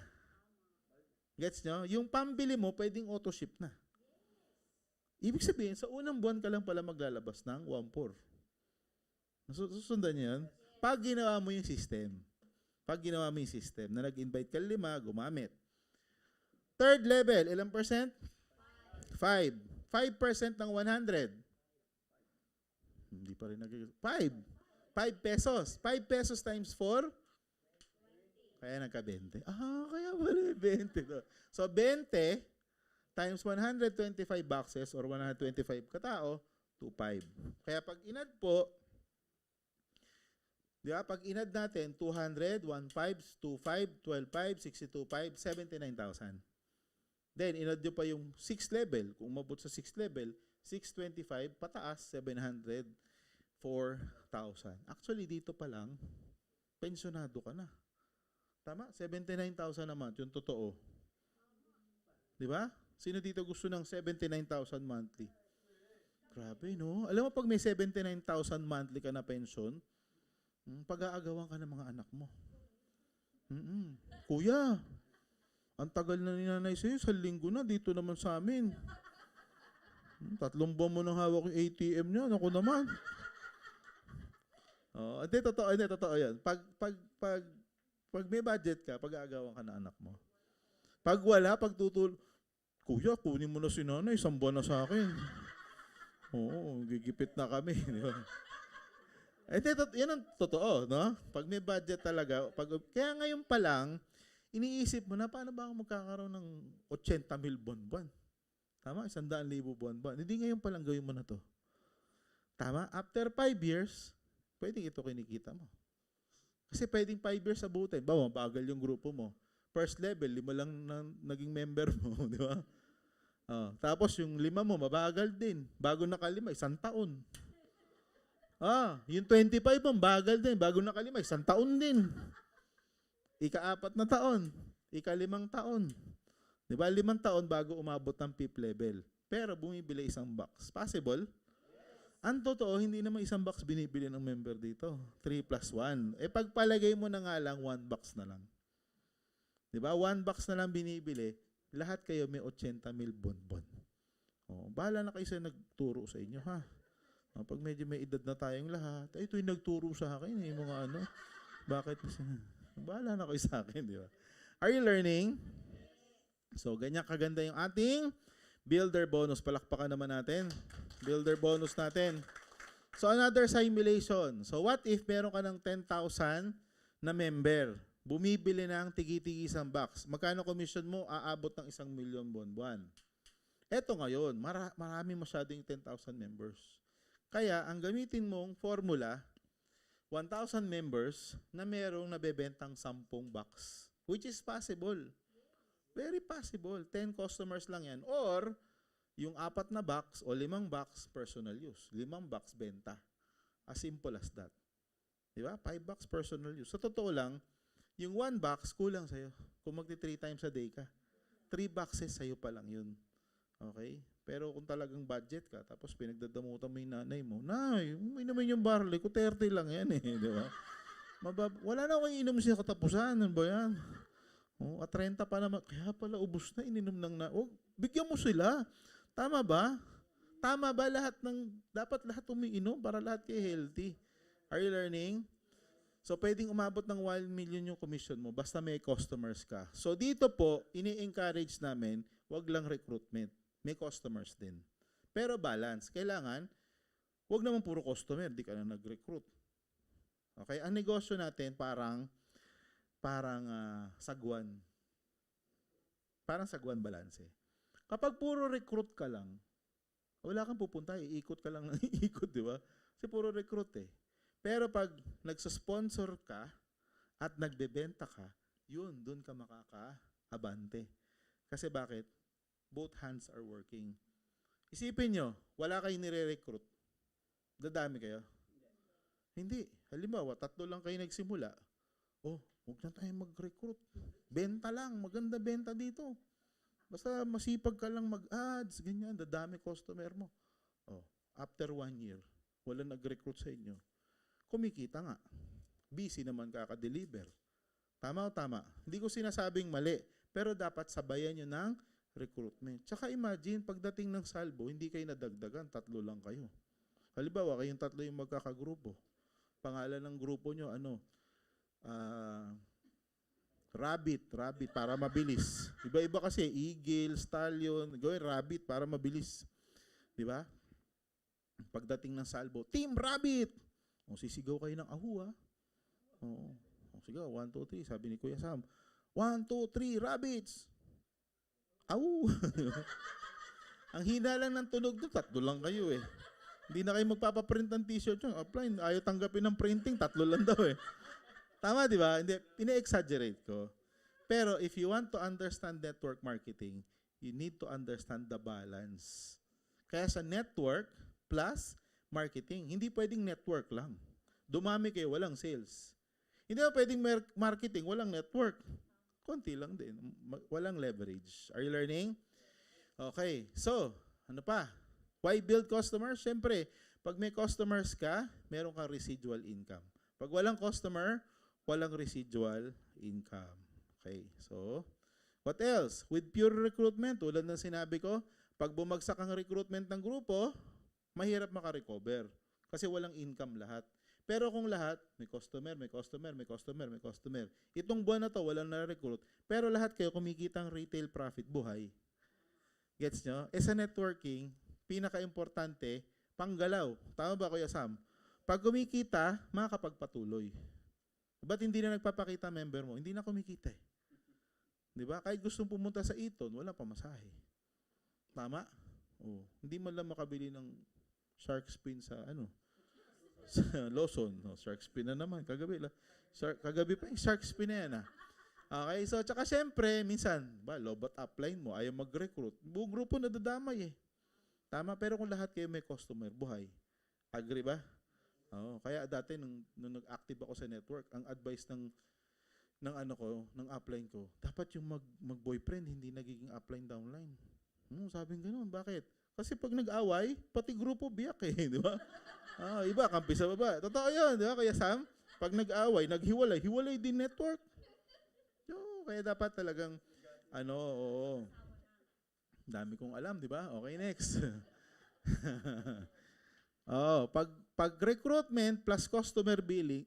Gets nyo? Yung pambili mo, pwedeng auto-ship na. Ibig sabihin, sa unang buwan ka lang pala maglalabas ng 1.4. Susundan niyo yun? Pag ginawa mo yung system. Pag ginawa mo yung system na nag-invite ka 5, gumamit. Third level, ilang percent? 5. 5% ng 100. Hindi pa rin 5. 5 pesos. 5 pesos times 4. Kaya nagka-20. Kaya pala 20 to. So, 20 times 125 boxes or 125 katao, 2.5. Kaya pag inad po, di ba? Pag inad natin, 200, 1.5, 2.5, 12.5, 62.5, 79,000. Then, inad nyo pa yung 6th level. Kung umabot sa 6th level, 625, pataas, 700, 4,000. Actually, dito pa lang, pensionado ka na. Tama? 79,000 a month, yung totoo. Di ba? Sino dito gusto ng 79,000 monthly? Grabe, no? Alam mo, pag may 79,000 monthly ka na pension, pag-aagawan ka ng mga anak mo. Kuya, ang tagal na ni nanay sa'yo, sa linggo na, dito naman sa amin. 3 buwan mo nang hawak yung ATM niya, ako naman. Oh, hindi, totoo yan. Pag may budget ka, pag-aagawan ka ng anak mo. Pag wala, kuya, kunin mo na si nanay, 1 buwan na sa akin. Oo, gigipit na kami. Di ba? Yan ang totoo, no? Pag may budget talaga, kaya ngayon pa lang, iniisip mo na, paano ba ako magkakaroon ng 80,000 buwan-buwan? Tama? 100,000 buwan-buwan. Hindi ngayon pa lang gawin mo na to. Tama? After 5 years, pwedeng ito kinikita mo. Kasi pwedeng 5 years abutin. Bagal yung grupo mo. First level, 5 lang naging member mo. Di ba? Tapos yung 5 mo, mabagal din. Bago nakalima, 1 taon. Yung 25 mo, bagal din. Bago nakalima, 1 taon din. Ika-4 na taon. Ika-5 taon. Di ba? 5 taon bago umabot ng 5th level. Pero bumibili 1 box. Possible? Ang totoo, hindi naman 1 box binibili ng member dito. 3 plus 1. Pagpalagay mo na nga lang, 1 box na lang. Di ba? 1 box na lang binibili. Lahat kayo may 80,000 bonbon. Bahala na kayo sa nagturo sa inyo, ha? Pag medyo may edad na tayong lahat, ito yung nagturo sa akin, yung mga ano. Bakit? Bahala na kayo sa akin, di ba? Are you learning? So, ganyan kaganda yung ating builder bonus. Palakpakan naman natin. Builder bonus natin. So, another simulation. So, what if meron ka ng 10,000 na member? Bumibili ng tigi-tigi 1 box. Magkano commission mo? Aabot ng 1 million buwan-buwan. Eto ngayon, marami masyado yung 10,000 members. Kaya, ang gamitin mong formula, 1,000 members na merong nabebentang 10 box. Which is possible. Very possible. 10 customers lang yan. Or, yung 4 na box o 5 box, personal use. 5 box, benta. As simple as that. Di ba? 5 box, personal use. Sa totoo lang, yung 1 box, kulang sa'yo. Kung magti 3 times a day ka. 3 boxes sa'yo pa lang yun. Okay? Pero kung talagang budget ka, tapos pinagdadamutan mo yung nanay mo, nay, may naman yung barley ko, 30 lang yan eh. Di ba? Wala na akong inom siya katapusan. Ano ba yan? At 30 pa naman. Kaya pala, ubus na, ininom ng bigyan mo sila. Tama ba? Tama ba dapat lahat umiinom para lahat kayo healthy? Are you learning? So, pwedeng umabot ng 1 million yung commission mo basta may customers ka. So, dito po, ini-encourage namin, wag lang recruitment. May customers din. Pero balance. Kailangan, wag naman puro customer, di ka na nag-recruit. Okay? Ang negosyo natin parang sagwan. Parang sagwan balance. Kapag puro recruit ka lang, wala kang pupunta, iikot ka lang ng iikot, di ba? Kasi puro recruit eh. Pero pag nagsasponsor ka at nagbebenta ka, doon ka makaka-abante. Kasi bakit? Both hands are working. Isipin nyo, wala kayong nire-recruit. Dadami kayo? Hindi. Halimbawa, 3 lang kayo nagsimula. Huwag na tayo mag-recruit. Benta lang. Maganda benta dito. Basta masipag ka lang mag-ads, ganyan, dadami customer mo. After 1 year, wala nag-recruit sa inyo. Kumikita nga. Busy naman kaka-deliver. Tama o tama? Hindi ko sinasabing mali, pero dapat sabayan nyo ng recruitment. Tsaka imagine, pagdating ng salbo, hindi kayo nadagdagan, 3 lang kayo. Halimbawa, kayong 3 yung magkakagrupo. Pangalan ng grupo nyo, Rabbit, para mabilis. Iba-iba kasi, Eagle, Stallion, gawin Rabbit para mabilis. Di ba? Pagdating ng salbo, Team Rabbit! Sisigaw kayo ng ahu, ha? Sigaw, 1, 2, 3, sabi ni Kuya Sam. 1, 2, 3, rabbits! Ahu! Ang hina lang ng tunog doon, 3 lang kayo eh. Hindi na kayo magpapaprint ng t-shirt yun. Offline, ayaw tanggapin ng printing, 3 lang daw eh. Tama, di ba? Hindi, pina-exaggerate ko. Pero if you want to understand network marketing, you need to understand the balance. Kaya sa network plus marketing. Hindi pwedeng network lang. Dumami kayo, walang sales. Hindi pa pwedeng marketing, walang network. Konti lang din. Walang leverage. Are you learning? Okay. So, ano pa? Why build customers? Siyempre, pag may customers ka, meron kang residual income. Pag walang customer, walang residual income. Okay. So, what else? With pure recruitment, tulad ng sinabi ko, pag bumagsak ang recruitment ng grupo, mahirap makarecover. Kasi walang income lahat. Pero kung lahat, may customer, may customer, may customer, may customer. Itong buwan na to, walang na-recruit. Pero lahat kayo kumikita ang retail profit, buhay. Gets nyo? Sa networking, pinaka-importante, panggalaw. Tama ba, Kuya Sam? Pag kumikita, makakapagpatuloy. Ba't hindi na nagpapakita member mo? Hindi na kumikita eh. Di ba? Kahit gustong pumunta sa Eton, wala pa masahe. Tama? Oh, hindi man lang makabili ng shark fin sa sa Lawson. No, shark fin na naman. Kagabi kagabi pa yung shark fin na yan. Okay, so tsaka syempre, minsan, lobot upline mo, ayaw mag-recruit. Buong grupo nadadamay eh. Tama, pero kung lahat kayo may customer, buhay. Agree ba? Oo, kaya dati nung nag-active ako sa network, ang advice ng upline ko, dapat yung mag-boyfriend, hindi nagiging upline downline. Sabi gano'n, bakit? Kasi pag nag-away, pati grupo biyak eh, di ba? Iba, kampi sa baba. Totoo yun, di ba? Kaya Sam, pag nag-away, hiwalay din network. Kaya dapat talagang, oo. Dami kong alam, di ba? Okay, next. Pag recruitment plus customer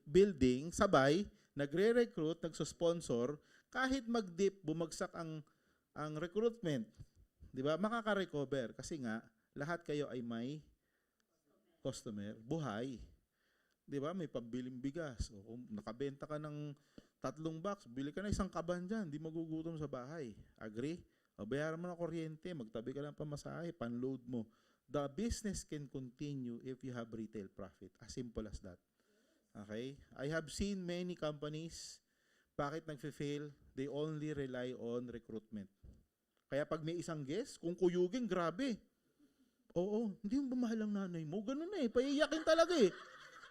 building, sabay, nagre-recruit, nagsusponsor, kahit mag-dip, bumagsak ang recruitment, di ba? Makaka-recover kasi nga lahat kayo ay may customer, buhay. Di ba? May pambiling bigas. O kung nakabenta ka ng 3 box, bili ka na 1 kaban dyan, di magugutom sa bahay. Agree? O bayaran mo na kuryente, magtabi ka ng pamasahe, panload mo. The business can continue if you have retail profit. As simple as that. Okay? I have seen many companies, bakit nagfe-fail? They only rely on recruitment. Kaya pag may isang guest, kung kuyugin, grabe. Oo, hindi mo ba mahal ang nanay mo? Ganun eh, paiyakin talaga eh.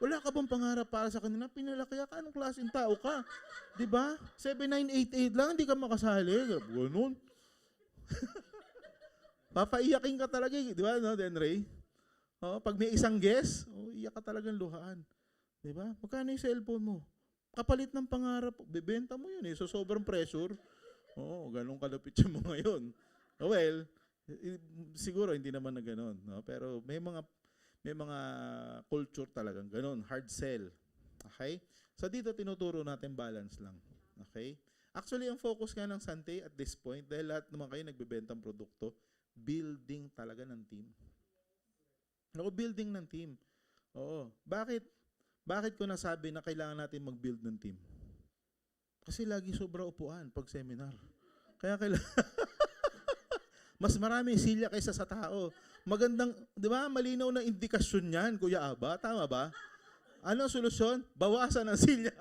Wala ka bang pangarap para sa kanila? Pinalaki ka, anong klaseng tao ka? Diba? 7988 lang, hindi ka makasali. Ganun. Papaiyakin ka talaga eh. Diba, no, Denray? Pag may isang guest, iyak ka talagang luhaan. Diba? Magkano yung cellphone mo? Kapalit ng pangarap, bebenta mo yun eh. So, sobrang pressure. Ganun kalapit yung mga yun. Well, siguro hindi naman na ganun. No? Pero may mga culture talagang ganun. Hard sell. Okay? So, dito tinuturo natin balance lang. Okay? Actually, ang focus nga ng Sante at this point, dahil lahat naman kayo nagbebentang produkto, building talaga ng team. Building ng team. Oo. Bakit ko nasabi na kailangan natin mag-build ng team? Kasi lagi sobra upuan pag seminar. Kaya kailangan mas maraming silya kaysa sa tao. Magandang, di ba, malinaw na indikasyon yan, Kuya Aba. Tama ba? Ano ang solusyon? Bawasan ang silya.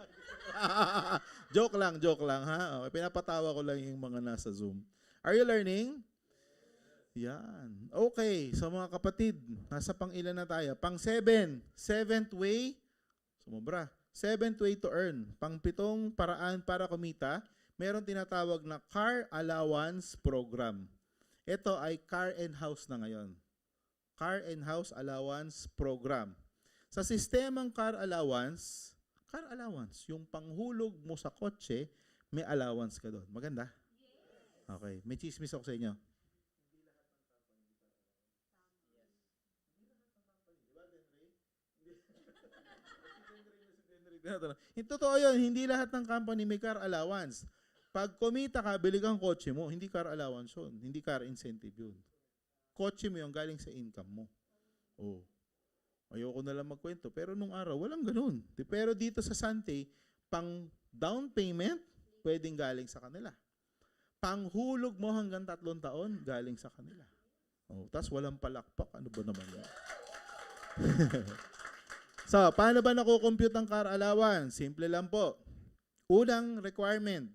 Joke lang ha. Okay, pinapatawa ko lang yung mga nasa Zoom. Are you learning? Yan. Okay, so mga kapatid, nasa pang ilan na tayo? Pang 7. 7th way, sumobra. 7th way to earn. Pang 7 paraan para kumita, meron tinatawag na car allowance program. Ito ay car and house na ngayon. Car and house allowance program. Sa sistemang car allowance, yung panghulog mo sa kotse, may allowance ka doon. Maganda? Okay. May chismis ako sa inyo. Totoo yun, hindi lahat ng company may car allowance. Pag kumita ka, bili kang kotse mo, hindi car allowance yun, hindi car incentive yun. Kotse mo yung galing sa income mo. Ayoko na lang magkwento, pero nung araw, walang ganun. Pero dito sa Sante, pang down payment, pwedeng galing sa kanila. Panghulog mo hanggang 3 taon, galing sa kanila. Tapos walang palakpak, ano ba naman yan? So, paano ba nakukompute ang car allowance? Simple lang po. Unang requirement,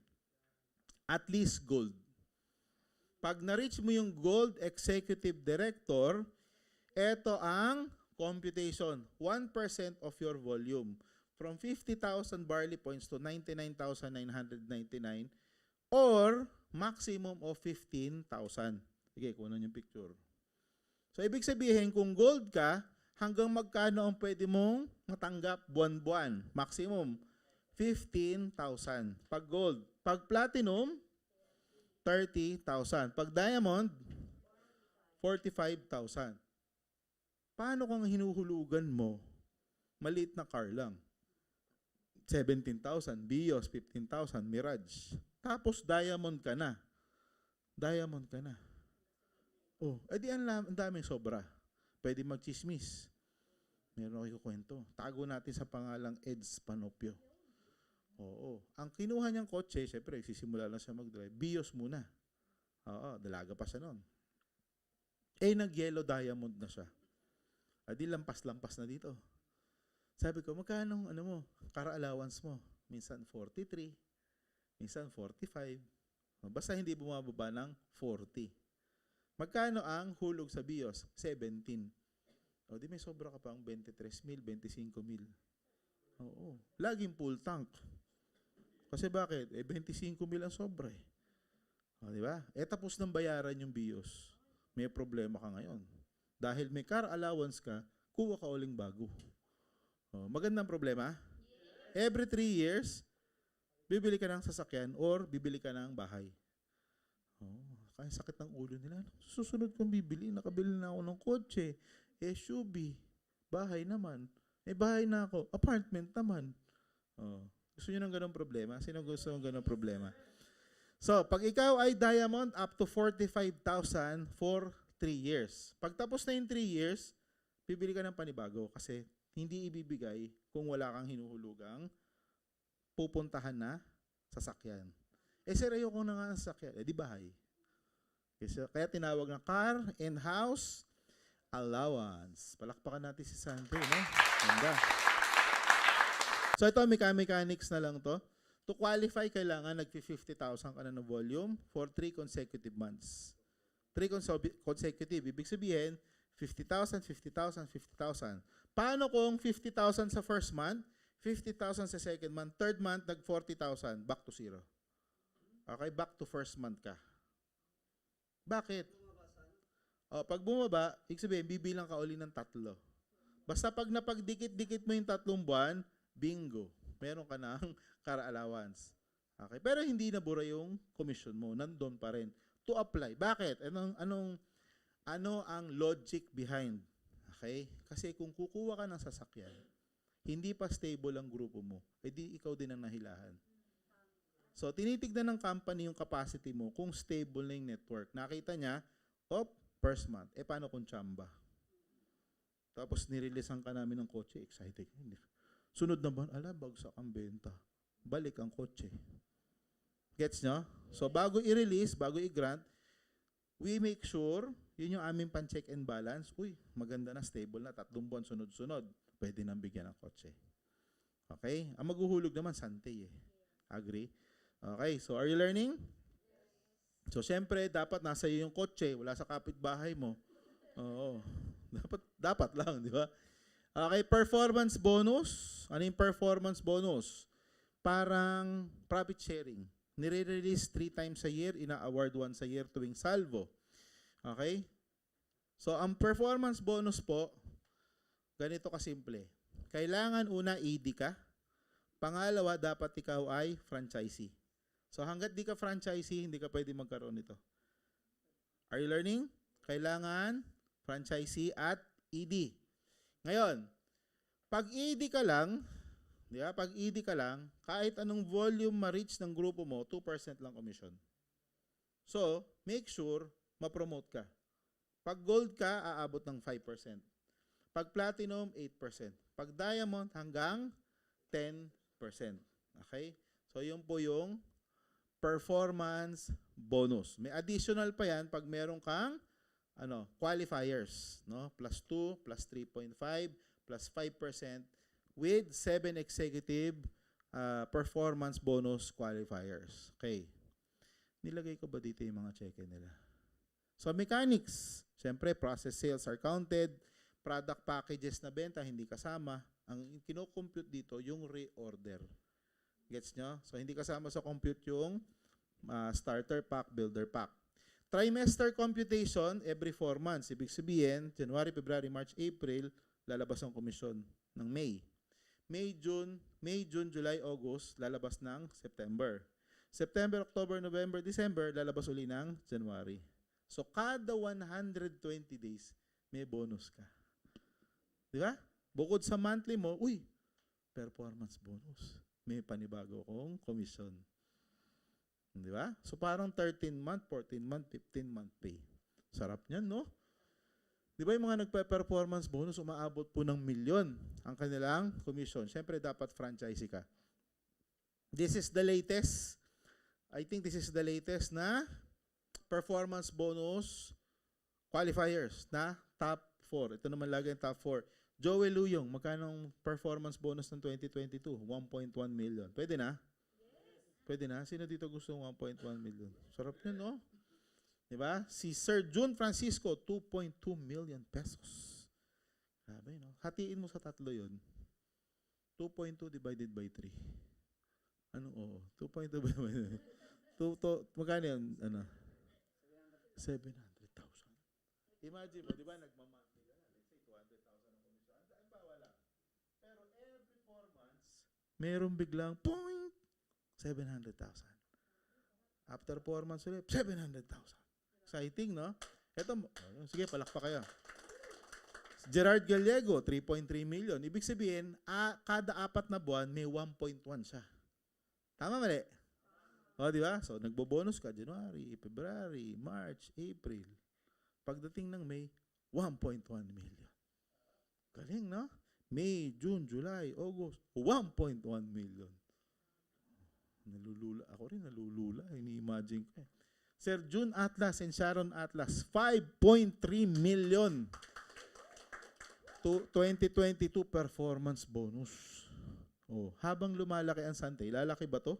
at least gold. Pag na-reach mo yung gold executive director, Ito ang computation. 1% of your volume. From 50,000 barley points to 99,999 or maximum of 15,000. Sige, kunan yung picture. So, ibig sabihin, kung gold ka, hanggang magkano ang pwede mong matanggap buwan-buwan? Maximum, 15,000. Pag gold. Pag platinum, 30,000. Pag diamond, 45,000. Paano kung hinuhulugan mo? Maliit na car lang. 17,000, Bios, 15,000, Mirage. Tapos diamond ka na. Diamond ka na. Oh, edi ang daming sobra. Pwede magchismis. Meron ako kwento. Tago natin sa pangalang Eds Panopio. Oo. Ang kinuha niyang kotse, syempre, sisimula lang siya mag-drive. Bios muna. Oo, dalaga pa siya nun. Nag-yellow diamond na siya. Adi lampas-lampas na dito. Sabi ko, magkano car allowance mo? Minsan 43, minsan 45. Basta hindi bumababa ng 40. Magkano ang hulog sa BIOS? 17. O di may sobra ka pang 23,000, 25,000. Oo. Laging full tank. Kasi bakit? 25,000 ang sobra eh. O, di ba? Tapos nang bayaran yung BIOS. May problema ka ngayon. Dahil may car allowance ka, kuha ka uling bago. Oh, magandang problema. Every 3 years, bibili ka ng sasakyan or bibili ka ng bahay. Oh, kaya sakit ng ulo nila. Susunod kong bibili, nakabili na ako ng kotse, SUV, bahay naman. Bahay na ako, apartment naman. Oh, gusto nyo ng ganong problema? Sino gusto ng ganong problema? So, pag ikaw ay diamond, up to 45,000 for 3 years. Pag tapos na yung 3 years, bibili ka ng panibago kasi hindi ibibigay kung wala kang hinuhulugang pupuntahan na sasakyan. Sir, ayoko na nga ng sasakyan. Di bahay. Kaya tinawag na car and house allowance. Palakpakan natin si Sandro, no? Ganda. So ito, mechanics na lang to. To qualify, kailangan nag-50,000 ka na ng volume for 3 consecutive months. 3 consecutive. Ibig sabihin, 50,000, 50,000, 50,000. Paano kung 50,000 sa first month, 50,000 sa second month, third month, nag-40,000, back to zero. Okay, back to first month ka. Bakit? O, pag bumaba, ibig sabihin, bibilang ka uli ng 3. Basta pag napagdikit-dikit mo yung 3 buwan, bingo. Meron ka ng car allowance. Okay, pero hindi nabura yung commission mo. Nandun pa rin. To apply. Bakit? Ano ang logic behind? Okay? Kasi kung kukuha ka ng sasakyan, hindi pa stable ang grupo mo, edi ikaw din ang nahilahan. So, tinitignan ng company yung capacity mo kung stable na yung network. Nakita niya, first month. Paano kung chamba? Tapos nireleasean ka namin ng kotse, excited. Sunod naman, bagsak ang benta. Balik ang kotse. Gets nyo? So, bago i-release, bago i-grant, we make sure, yun yung aming pan-check and balance. Uy, maganda na, stable na, 3 buwan sunod-sunod. Pwede nang bigyan ng kotse. Okay? Ang maghuhulog naman, Sante eh. Agree? Okay, so are you learning? So, syempre, dapat nasa iyo yung kotse, wala sa kapitbahay mo. Oo. Dapat lang, di ba? Okay, performance bonus. Ano yung performance bonus? Parang profit sharing. Nire-release 3 times a year, ina-award once a year tuwing salvo. Okay? So, ang performance bonus po, ganito kasimple. Kailangan una, ED ka. Pangalawa, dapat ikaw ay franchisee. So, hanggat di ka franchisee, hindi ka pwede magkaroon nito. Are you learning? Kailangan franchisee at ED. Ngayon, pag ED ka lang, di ba? Pag ED ka lang, kahit anong volume ma-reach ng grupo mo, 2% lang commission. So, make sure ma-promote ka. Pag gold ka, aabot ng 5%. Pag platinum, 8%. Pag diamond, hanggang 10%. Okay? So, yun po yung performance bonus. May additional pa yan pag meron kang qualifiers, no? Plus 2, plus 3.5, plus 5% with 7 executive performance bonus qualifiers. Okay. Nilagay ko ba dito yung mga check-in nila? So, mechanics. Siyempre, process sales are counted. Product packages na benta, hindi kasama. Ang kinocompute dito, yung reorder. Gets nyo? So, hindi kasama sa compute yung starter pack, builder pack. Trimester computation, every 4 months. Ibig sabihin, January, February, March, April, lalabas ang komisyon ng May. May, June, July, August, lalabas ng September. September, October, November, December, lalabas uli ng January. So, kada 120 days, may bonus ka. Di ba? Bukod sa monthly mo, performance bonus. May panibago kong commission. Di ba? So, parang 13-month, 14-month, 15-month pay. Sarap niyan, no? Di ba yung mga nagpa-performance bonus, umaabot po ng milyon ang kanilang commission. Siyempre, dapat franchisee ka. This is the latest. I think this is the latest na performance bonus qualifiers na top 4. Ito naman lagi ang top 4. Joey Luyong, magkano ang performance bonus ng 2022? 1.1 million. Pwede na? Pwede na? Sino dito gusto ng 1.1 million? Sarap yun, no? Diba? Si Sir June Francisco, 2.2 million pesos. Grabe, no? Hatiin mo sa tatlo yun. 2.2 divided by 3. Ano? Oo. 2.2 divided by 3. Magkano yun? Ano? 700,000. Imagine mo, di ba, nagmamonthly ka na. Let's say, 200,000 ang komisyon. Ang bawala. Pero every 4 months, meron biglang, 700,000. After 4 months ulit, 700,000. Exciting, no? Ito, sige, palakpak kayo. Gerard Gallego, 3.3 million. Ibig sabihin, kada 4 na buwan, may 1.1 siya. Tama, mali? O, di ba? So, nagbobonus ka, January, February, March, April. Pagdating ng May, 1.1 million. Galing, no? May, June, July, August, 1.1 million. Nalulula. Ako rin nalulula. Ini-imagine ko. Sir June Atlas and Sharon Atlas, 5.3 million. 2022 performance bonus. Oh, habang lumalaki ang Sante, lalaki ba to?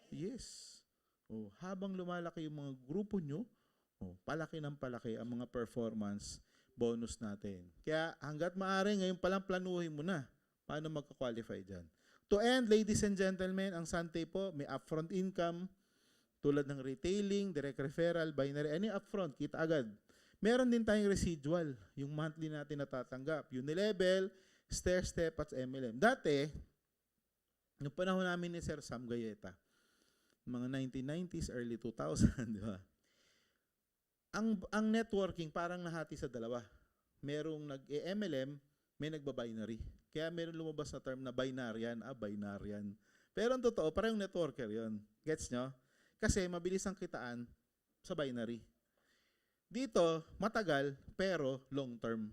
Yes. Oh, habang lumalaki yung mga grupo nyo, palaki ng palaki ang mga performance bonus natin. Kaya hanggat maaari, ngayon palang planuhin mo na paano magka-qualify dyan. To end, ladies and gentlemen, ang Sante po, may upfront income, tulad ng retailing, direct referral, binary, any upfront, kita agad. Meron din tayong residual, yung monthly natin natatanggap. Unilevel, stair-step, at MLM. Dati, yung panahon namin ni Sir Sam Gayeta, mga 1990s, early 2000, di ba? Ang networking parang nahati sa dalawa. Merong nag-MLM, may nagba-binary. Kaya meron lumabas na term na binaryan, binaryan. Pero ang totoo, parang networker yon. Gets nyo? Kasi mabilis ang kitaan sa binary. Dito, matagal, pero long term.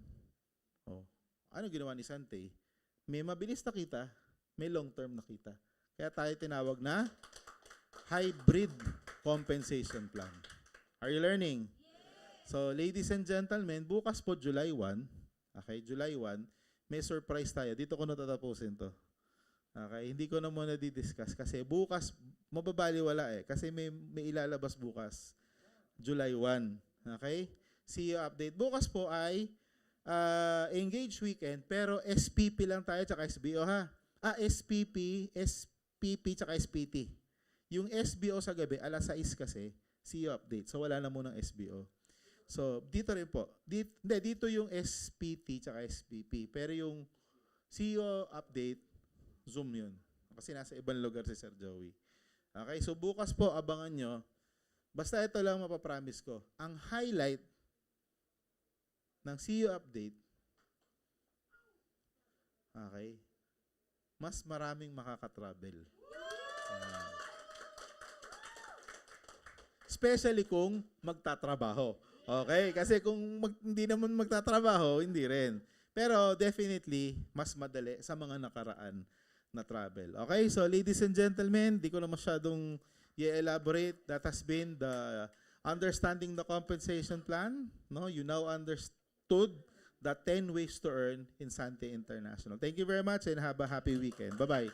Oh. Ano ginawa ni Sante? May mabilis na kita, may long term na kita. Kaya tayo tinawag na hybrid compensation plan. Are you learning? So, ladies and gentlemen, bukas po July 1, okay, July 1, may surprise tayo. Dito ko natatapusin to. Okay, hindi ko na muna di-discuss kasi bukas, mababaliwala kasi may ilalabas bukas, July 1. Okay? See you update. Bukas po ay Engage Weekend, pero SPP lang tayo tsaka SBO ha. SPP tsaka SPT. Yung SBO sa gabi, alas 6 kasi, see you update. So, wala na munang SBO. So, dito rin po. Dito yung SPT tsaka SPP. Pero yung CEO update, Zoom yun. Kasi nasa ibang lugar si Sir Joey. Okay, so bukas po, abangan nyo. Basta ito lang mapapromise ko. Ang highlight ng CEO update, okay, mas maraming makakatravel. Especially kung magtatrabaho. Okay? Kasi kung hindi naman magtatrabaho, hindi rin. Pero definitely, mas madali sa mga nakaraan na travel. Okay? So ladies and gentlemen, di ko na masyadong i-elaborate. That has been the understanding the compensation plan. No? You now understood the 10 ways to earn in Sante International. Thank you very much and have a happy weekend. Bye-bye.